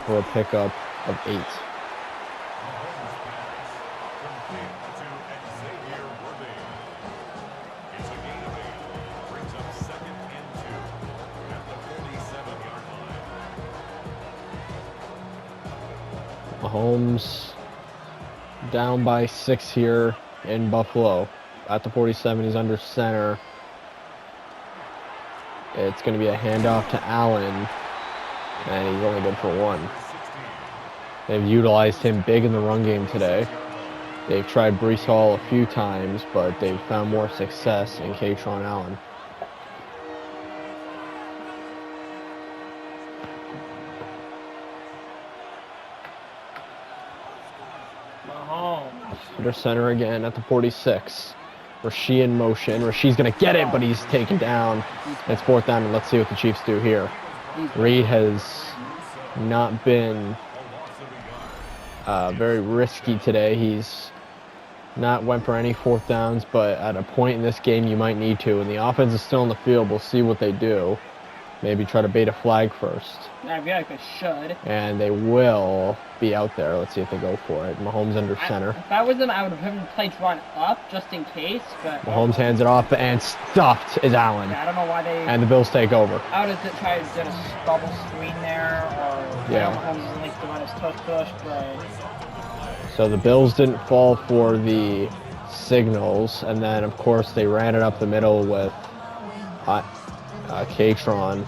for a pickup of 8. Mahomes down by 6 here in Buffalo. At the 47, he's under center. It's going to be a handoff to Allen, and he's only good for 1. They've utilized him big in the run game today. They've tried Breece Hall a few times, but they've found more success in Kaytron Allen. Under center again at the 46. Rasheed in motion. Rasheed's going to get it, but he's taken down. It's 4th down, and let's see what the Chiefs do here. Reed has not been very risky today. He's not went for any 4th downs, but at a point in this game, you might need to. And the offense is still in the field. We'll see what they do. Maybe try to bait a flag first. I feel like they should. And they will be out there. Let's see if they go for it. Mahomes under center. If I was them, I would have him played run up just in case, but... Mahomes hands it off, and stuffed is Allen. Yeah, I don't know why they... And the Bills take over. I would have tried to do a bubble screen there, or... Yeah. Mahomes doesn't like to run his tush push, but... So the Bills didn't fall for the signals, and then, of course, they ran it up the middle with Kaytron,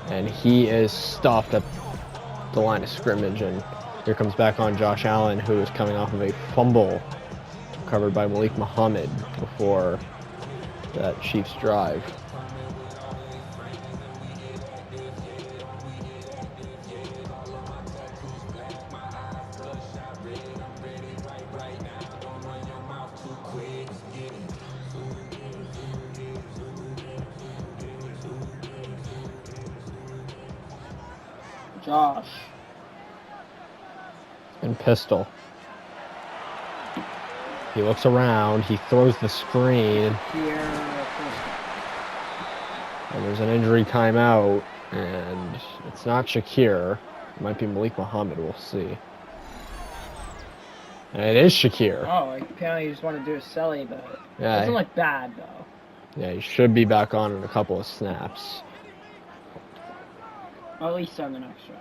and he is stuffed at the line of scrimmage, and here comes back on Josh Allen, who is coming off of a fumble covered by Malik Muhammad before that Chiefs drive. Josh. And pistol. He looks around. He throws the screen. Here, And there's an injury timeout. And it's not Shakir. It might be Malik Muhammad. We'll see. And it is Shakir. Oh, apparently you just want to do a celly, but it Yeah. doesn't look bad, though. Yeah, he should be back on in a couple of snaps. Or at least on the next drive.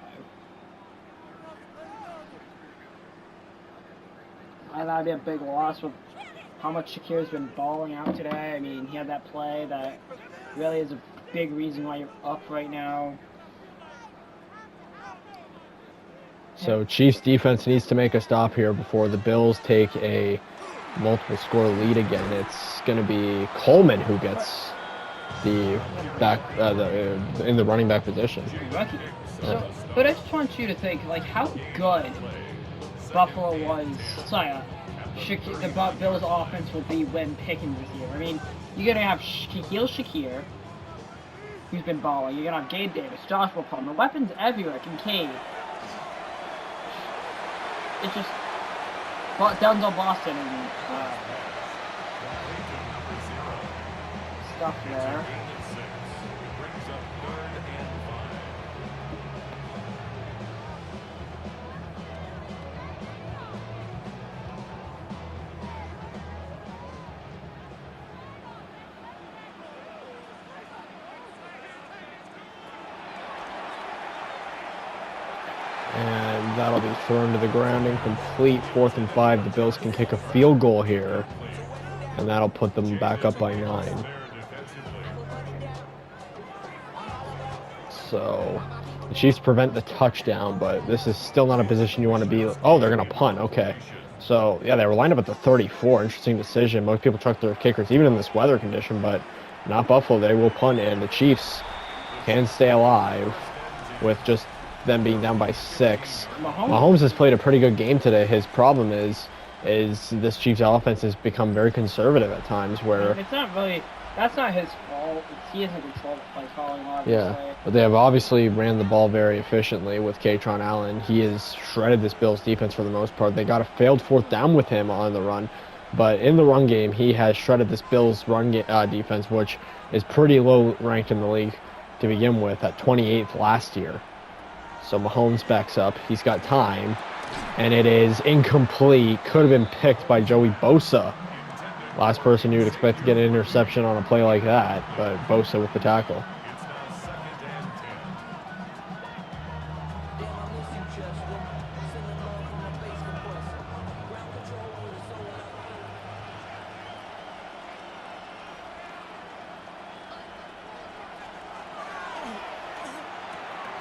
That'd be a big loss with how much Shakir's been balling out today. I mean, he had that play that really is a big reason why you're up right now. So Chiefs defense needs to make a stop here before the Bills take a multiple score lead again. It's going to be Coleman who gets the back in the running back position. Rookie. So, but I just want you to think, like, how good Buffalo was. Sorry, the Bills' offense will be when Pickens is here. I mean, you're gonna have Shakir, who's been balling. You're gonna have Gabe Davis, Joshua Palmer, weapons everywhere. Kincaid. It's just Denzel Boston and stuff there. And that'll be thrown to the ground, incomplete. 4th and 5. The Bills can kick a field goal here, and that'll put them back up by 9. So the Chiefs prevent the touchdown, but this is still not a position you want to be. Oh, they're going to punt. Okay. So, yeah, they were lined up at the 34. Interesting decision. Most people truck their kickers, even in this weather condition, but not Buffalo. They will punt, and the Chiefs can stay alive with just them being down by 6. Mahomes has played a pretty good game today. His problem is this Chiefs offense has become very conservative at times where... It's not really... That's not his fault. He hasn't controlled the play calling, obviously. Yeah, but they have obviously ran the ball very efficiently with Kaytron Allen. He has shredded this Bills defense for the most part. They got a failed 4th down with him on the run, but in the run game, he has shredded this Bills run defense, which is pretty low ranked in the league to begin with, at 28th last year. So Mahomes backs up. He's got time, and it is incomplete. Could have been picked by Joey Bosa. Last person you would expect to get an interception on a play like that, but Bosa with the tackle.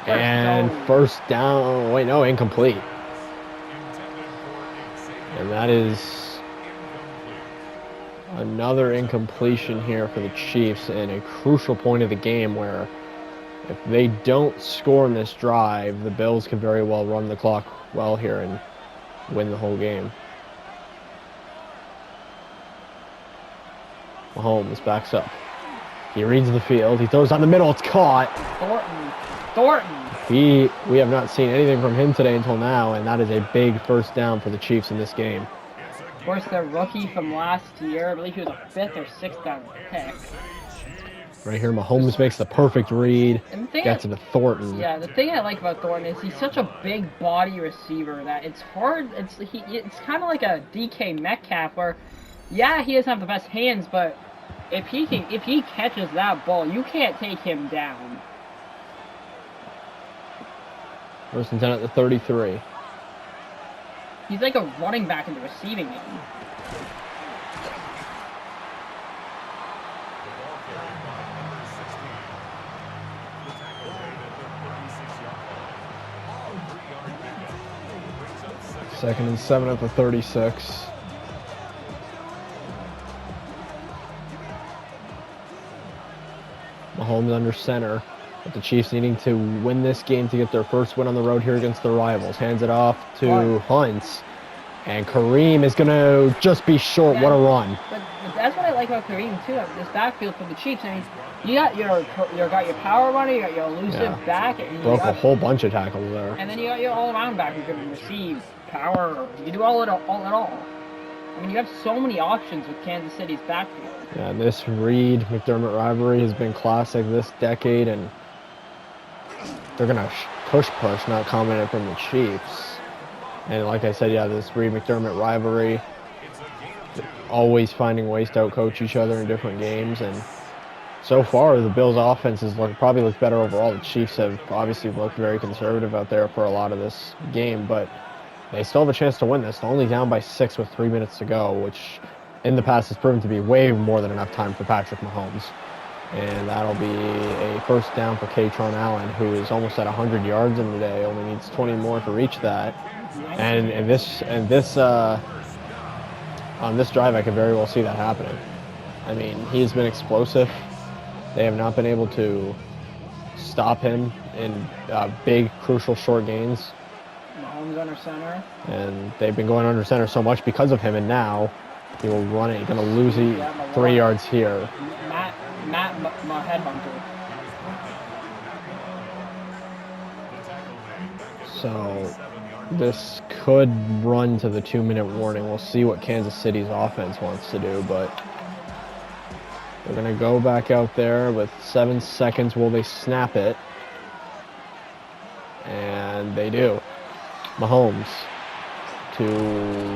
And first down, wait, no, incomplete. And that is another incompletion here for the Chiefs in a crucial point of the game where if they don't score in this drive, the Bills can very well run the clock well here and win the whole game. Mahomes backs up. He reads the field. He throws down the middle. It's caught. Thornton. We have not seen anything from him today until now, and that is a big first down for the Chiefs in this game. Of course, their rookie from last year, I believe he was a 5th or 6th round pick. Right here, Mahomes makes the perfect read. Gets to Thornton. Yeah, the thing I like about Thornton is he's such a big body receiver that it's hard. It's kind of like a DK Metcalf where, yeah, he doesn't have the best hands, but if he catches that ball, you can't take him down. First and 10 at the 33. He's like a running back in the receiving game. Second and 7 at the 36. Mahomes under center. But the Chiefs needing to win this game to get their first win on the road here against their rivals. Hands it off to Hunt. And Kareem is going to just be short. What a run. But that's what I like about Kareem, too. This backfield for the Chiefs. I mean, you got your power runner, you got your elusive back. And broke a whole bunch of tackles there. And then you got your all-around back who can receive, power. You can do all it all. I mean, you have so many options with Kansas City's backfield. Yeah, this Reed-McDermott rivalry has been classic this decade, and they're going to push, not comment from the Chiefs. And like I said, yeah, this Reed-McDermott rivalry, always finding ways to outcoach each other in different games. And so far, the Bills' offense has probably looked better overall. The Chiefs have obviously looked very conservative out there for a lot of this game, but they still have a chance to win this. They're only down by 6 with 3 minutes to go, which in the past has proven to be way more than enough time for Patrick Mahomes. And that'll be a first down for Kaytron Allen, who is almost at 100 yards in the day. Only needs 20 more to reach that. And on this drive, I could very well see that happening. I mean, he's been explosive. They have not been able to stop him in big, crucial, short gains. Mahomes under center. And they've been going under center so much because of him, and now he will run it. He's going to lose 3 yards here. Matt headhunter. So this could run to the 2-minute warning. We'll see what Kansas City's offense wants to do, but they're going to go back out there with 7 seconds. Will they snap it? And they do. Mahomes to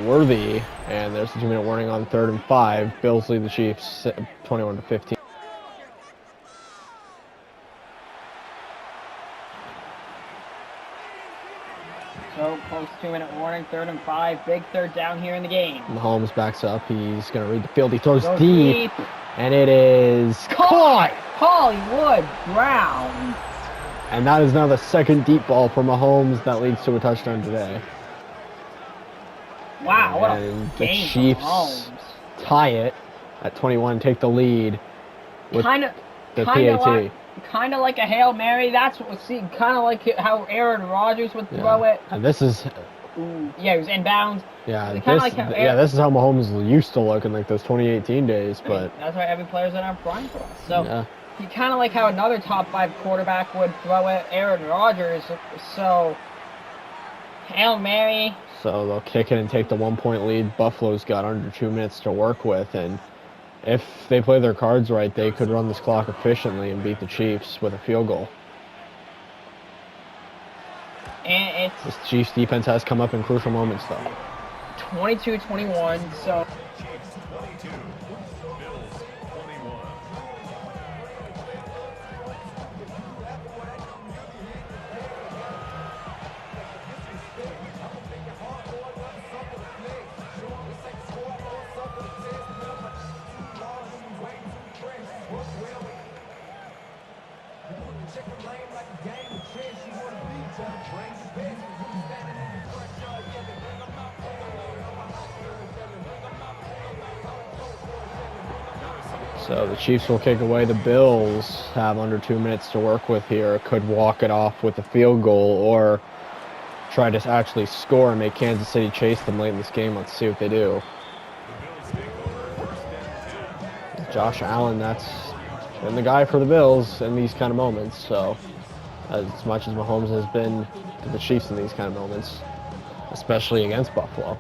Worthy, and there's the 2-minute warning on 3rd and 5. Bills lead the Chiefs 21-15. So, close 2-minute warning, 3rd and 5. Big third down here in the game. Mahomes backs up. He's going to read the field. He throws Goes deep, and it is caught. Hollywood Brown. And that is now the second deep ball for Mahomes that leads to a touchdown today. Wow, what a And the game for Chiefs Mahomes. tie it at 21, take the lead with Kind of the PAT. like a Hail Mary. That's what kind of like how Aaron Rodgers would throw it. And this is, Ooh, yeah, it was inbounds. yeah, Kinda this, like how yeah, this is how Mahomes used to look in like those 2018 days. But That's why every player's in our prime for us. So yeah, he kind of like how another top 5 quarterback would throw it, Aaron Rodgers. So Hail Mary. so they'll kick it and take the 1-point lead. Buffalo's got under 2 minutes to work with, and if they play their cards right, they could run this clock efficiently and beat the Chiefs with a field goal. And This it's Chiefs defense has come up in crucial moments, though. 22-21. So Chiefs 22, Bills 21. So the Chiefs will kick away. The Bills have under 2 minutes to work with here. Could walk it off with a field goal or try to actually score and make Kansas City chase them late in this game. Let's see what they do. The Bills take over 1st and 10. Josh Allen, that's been the guy for the Bills in these kind of moments. So as much as Mahomes has been to the Chiefs in these kind of moments, especially against Buffalo.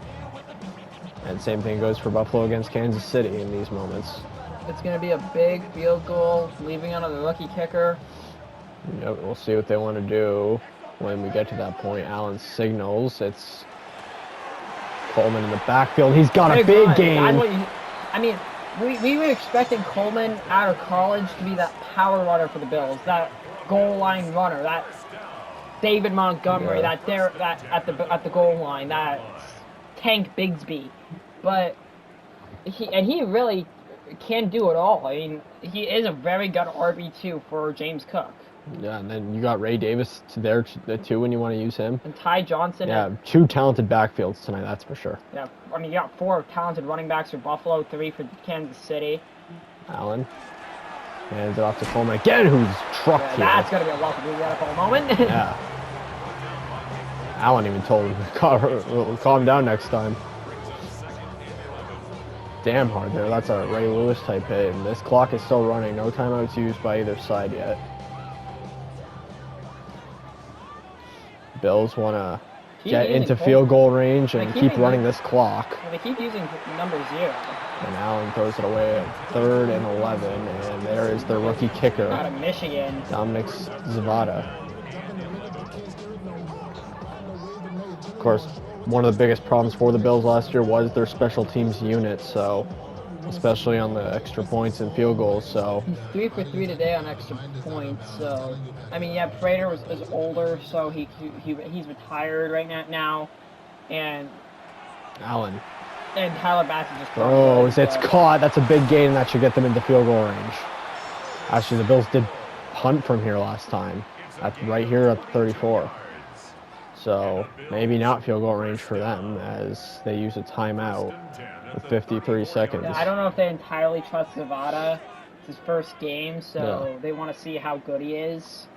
And same thing goes for Buffalo against Kansas City in these moments. it's going to be a big field goal, leaving on the rookie kicker. Yep, we'll see what they want to do when we get to that point. Allen signals. It's Coleman in the backfield. He's got a big game. I mean, we were expecting Coleman out of college to be that power runner for the Bills, that goal line runner, that David Montgomery, Yeah. that at the goal line, that Tank Bigsby. But he really can do it all. I mean, he is a very good RB2 for James Cook. Yeah, and then you got Ray Davis there too when you want to use him. And Ty Johnson. Yeah, two talented backfields tonight, that's for sure. Yeah, I mean, you got 4 talented running backs for Buffalo, 3 for Kansas City. Allen hands it off to Coleman again, who's trucked Yeah, here. that's going to be a welcome NFL moment. Yeah. Allen even told him, calm down next time. Damn hard there. That's a Ray Lewis type hit. And this clock is still running. No timeouts used by either side yet. Bills want to get into field goal range and keep running this clock. They keep using number 0. And Allen throws it away at 3rd and 11. And there is the rookie Out kicker, of Michigan. Dominic Zavada. Of course, one of the biggest problems for the Bills last year was their special teams unit, so especially on the extra points and field goals. So 3 for 3 today on extra points. So, I mean, yeah, Prater is older, so he's retired right now. And Allen Tyler Bass is just throws. It's so- caught. That's a big gain, and that should get them into field goal range. Actually, the Bills did punt from here last time, right here at 34. So maybe not field goal range for them as they use a timeout with 53 seconds. I don't know if they entirely trust Zavada. It's his first game, so they want to see how good he is.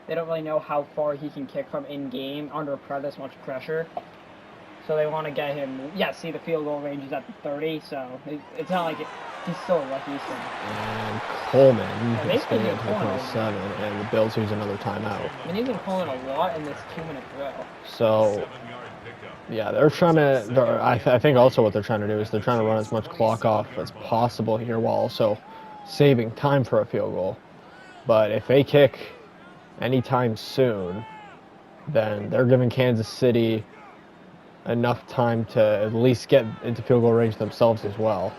They don't really know how far he can kick from in-game under this much pressure. So they want to get him, see the field goal range is at the 30, so it's not like he's still a rookie. So. And Coleman they've is going been to get to the Coleman. 27, and the Bills use another timeout. And he's been calling a lot in this 2-minute drill. So, 7-yard pickup. yeah, they're trying to. I think also what they're trying to do is they're trying to run as much clock off as possible here while also saving time for a field goal. But if they kick anytime soon, then they're giving Kansas City enough time to at least get into field goal range themselves as well.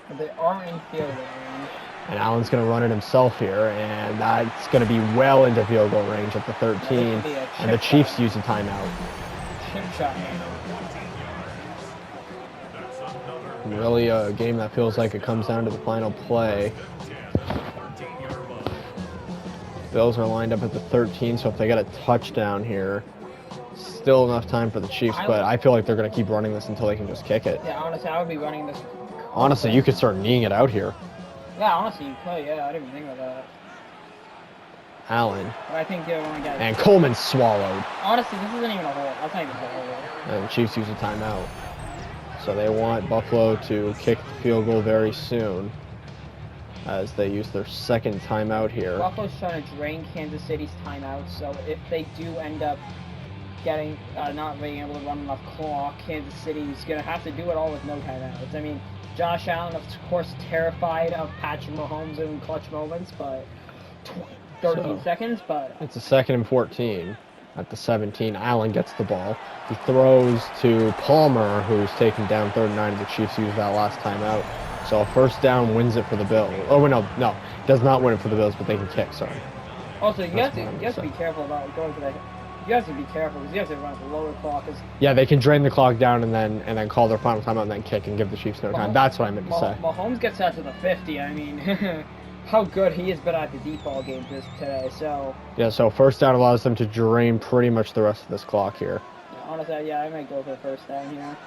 But they are in field goal range. And Allen's going to run it himself here, and that's going to be well into field goal range at the 13. And the Chiefs use a timeout. chip shot. Really a game that feels like it comes down to the final play. Bills are lined up at the 13, so if they get a touchdown here, still enough time for the Chiefs, but I feel like they're going to keep running this until they can just kick it. Yeah, honestly, I would be running this. Honestly, you could start kneeing it out here. Yeah, honestly, you could. Yeah, I didn't even think about that. Allen. But I think they want to get. And Coleman swallowed. Honestly, this isn't even a hole. That's not even a hole. And the Chiefs use a timeout. So they want Buffalo to kick the field goal very soon as they use their second timeout here. Buffalo's trying to drain Kansas City's timeout, so if they do end up getting not being able to run enough clock, Kansas City's going to have to do it all with no timeouts. I mean, Josh Allen, of course, terrified of Patrick Mahomes in clutch moments, but 13 seconds, but... It's a 2nd and 14 at the 17. Allen gets the ball. He throws to Palmer, who's taken down 3rd and 9. The Chiefs used that last timeout. So a first down wins it for the Bills. Oh, no, does not win it for the Bills, but they can kick, sorry. Also, you have to be careful about going for that. You have to be careful because you have to run the lower clock. Yeah, they can drain the clock down and then call their final timeout and then kick and give the Chiefs no time. That's what I meant to say. Mahomes gets out to the 50. I mean, how good he has been at the deep ball game today. So yeah, so first down allows them to drain pretty much the rest of this clock here. Yeah, honestly, yeah, I might go for the first down here.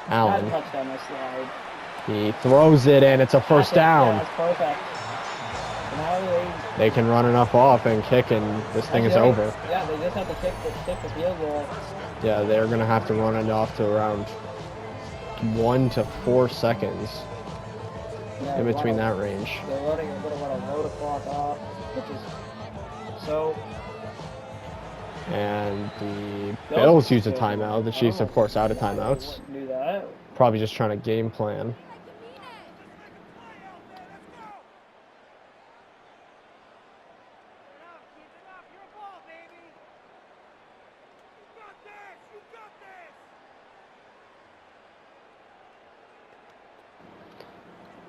Allen. That touchdown, my slide. He throws it and it's a first down. Yeah, that's perfect. They can run enough off and kick, and this thing is over. Yeah, they just have to kick the field goal. Yeah, they're going to have to run it off to around 1 to 4 seconds in between that range. They're going to load the clock off, which is so. And the Bills use a timeout. The Chiefs, of course, out of timeouts. Do that. Probably just trying to game plan.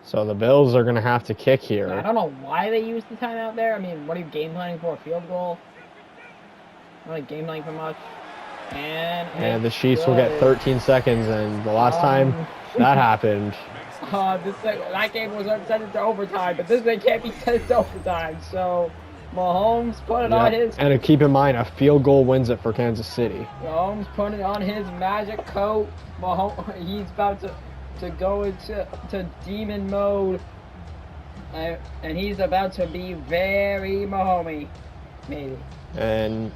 So the Bills are going to have to kick here. I don't know why they used the timeout there. I mean, what are you game planning for? A field goal? Not like game planning for much. And the Chiefs will get 13 seconds, and the last time that happened. That game was sent into overtime, but this thing can't be sent into overtime. So Mahomes put it on his. And keep in mind, a field goal wins it for Kansas City. Mahomes put it on his magic coat. Mahomes, he's about to go into demon mode, and he's about to be very Mahomey, maybe. And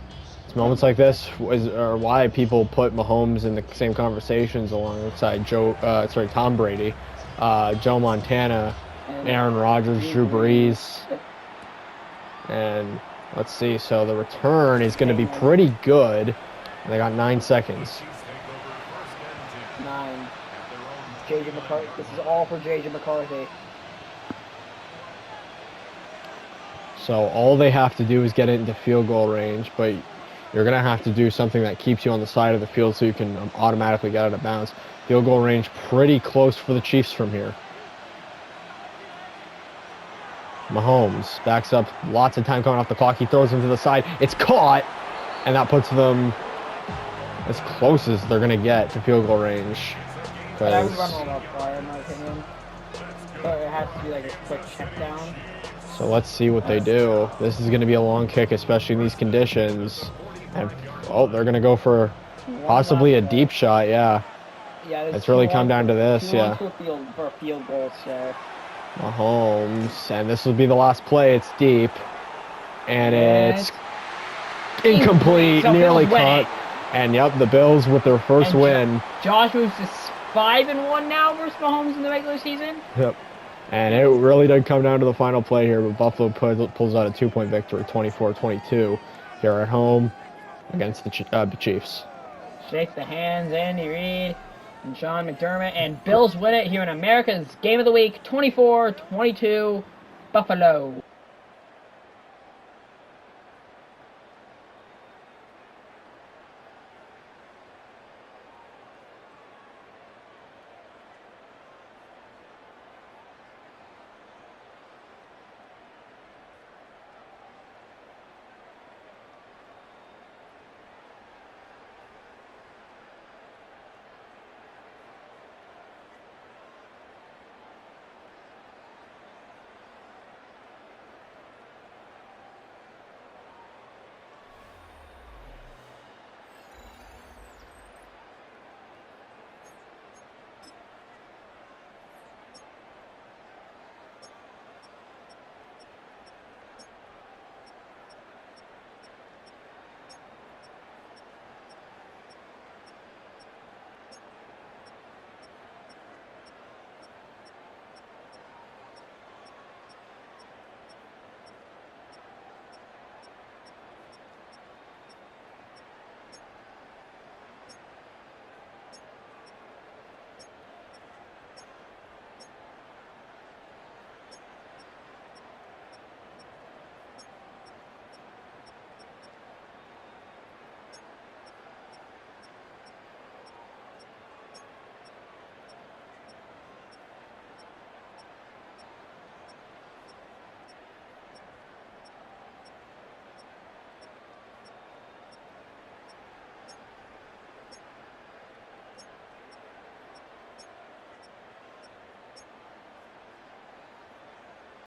it's moments like this are why people put Mahomes in the same conversations alongside Tom Brady, Joe Montana, Aaron Rodgers, Drew Brees. And let's see, so the return is going to be pretty good. They got 9 seconds. 9. J.J. McCarthy. This is all for J.J. McCarthy. So all they have to do is get it into field goal range, but you're going to have to do something that keeps you on the side of the field so you can automatically get out of bounds. Field goal range pretty close for the Chiefs from here. Mahomes backs up, lots of time coming off the clock. He throws him to the side. It's caught, and that puts them as close as they're going to get to field goal range. I would run a little far, in my opinion. But it has to be like a quick check down. So let's see what they do. This is going to be a long kick, especially in these conditions. And they're going to go for possibly a deep shot. Yeah. Yeah. It's really come down to this. Yeah. For a field goal, so. Mahomes, and this will be the last play. It's deep, and it's incomplete, nearly caught. And yep, the Bills with their first win. Josh moves to 5-1 now versus Mahomes in the regular season. Yep. And it really did come down to the final play here, but Buffalo pulls out a 2-point victory, 24-22, here at home against the Chiefs. Shake the hands, Andy Reid and Sean McDermott, and Bills win it here in America's Game of the Week, 24-22, Buffalo.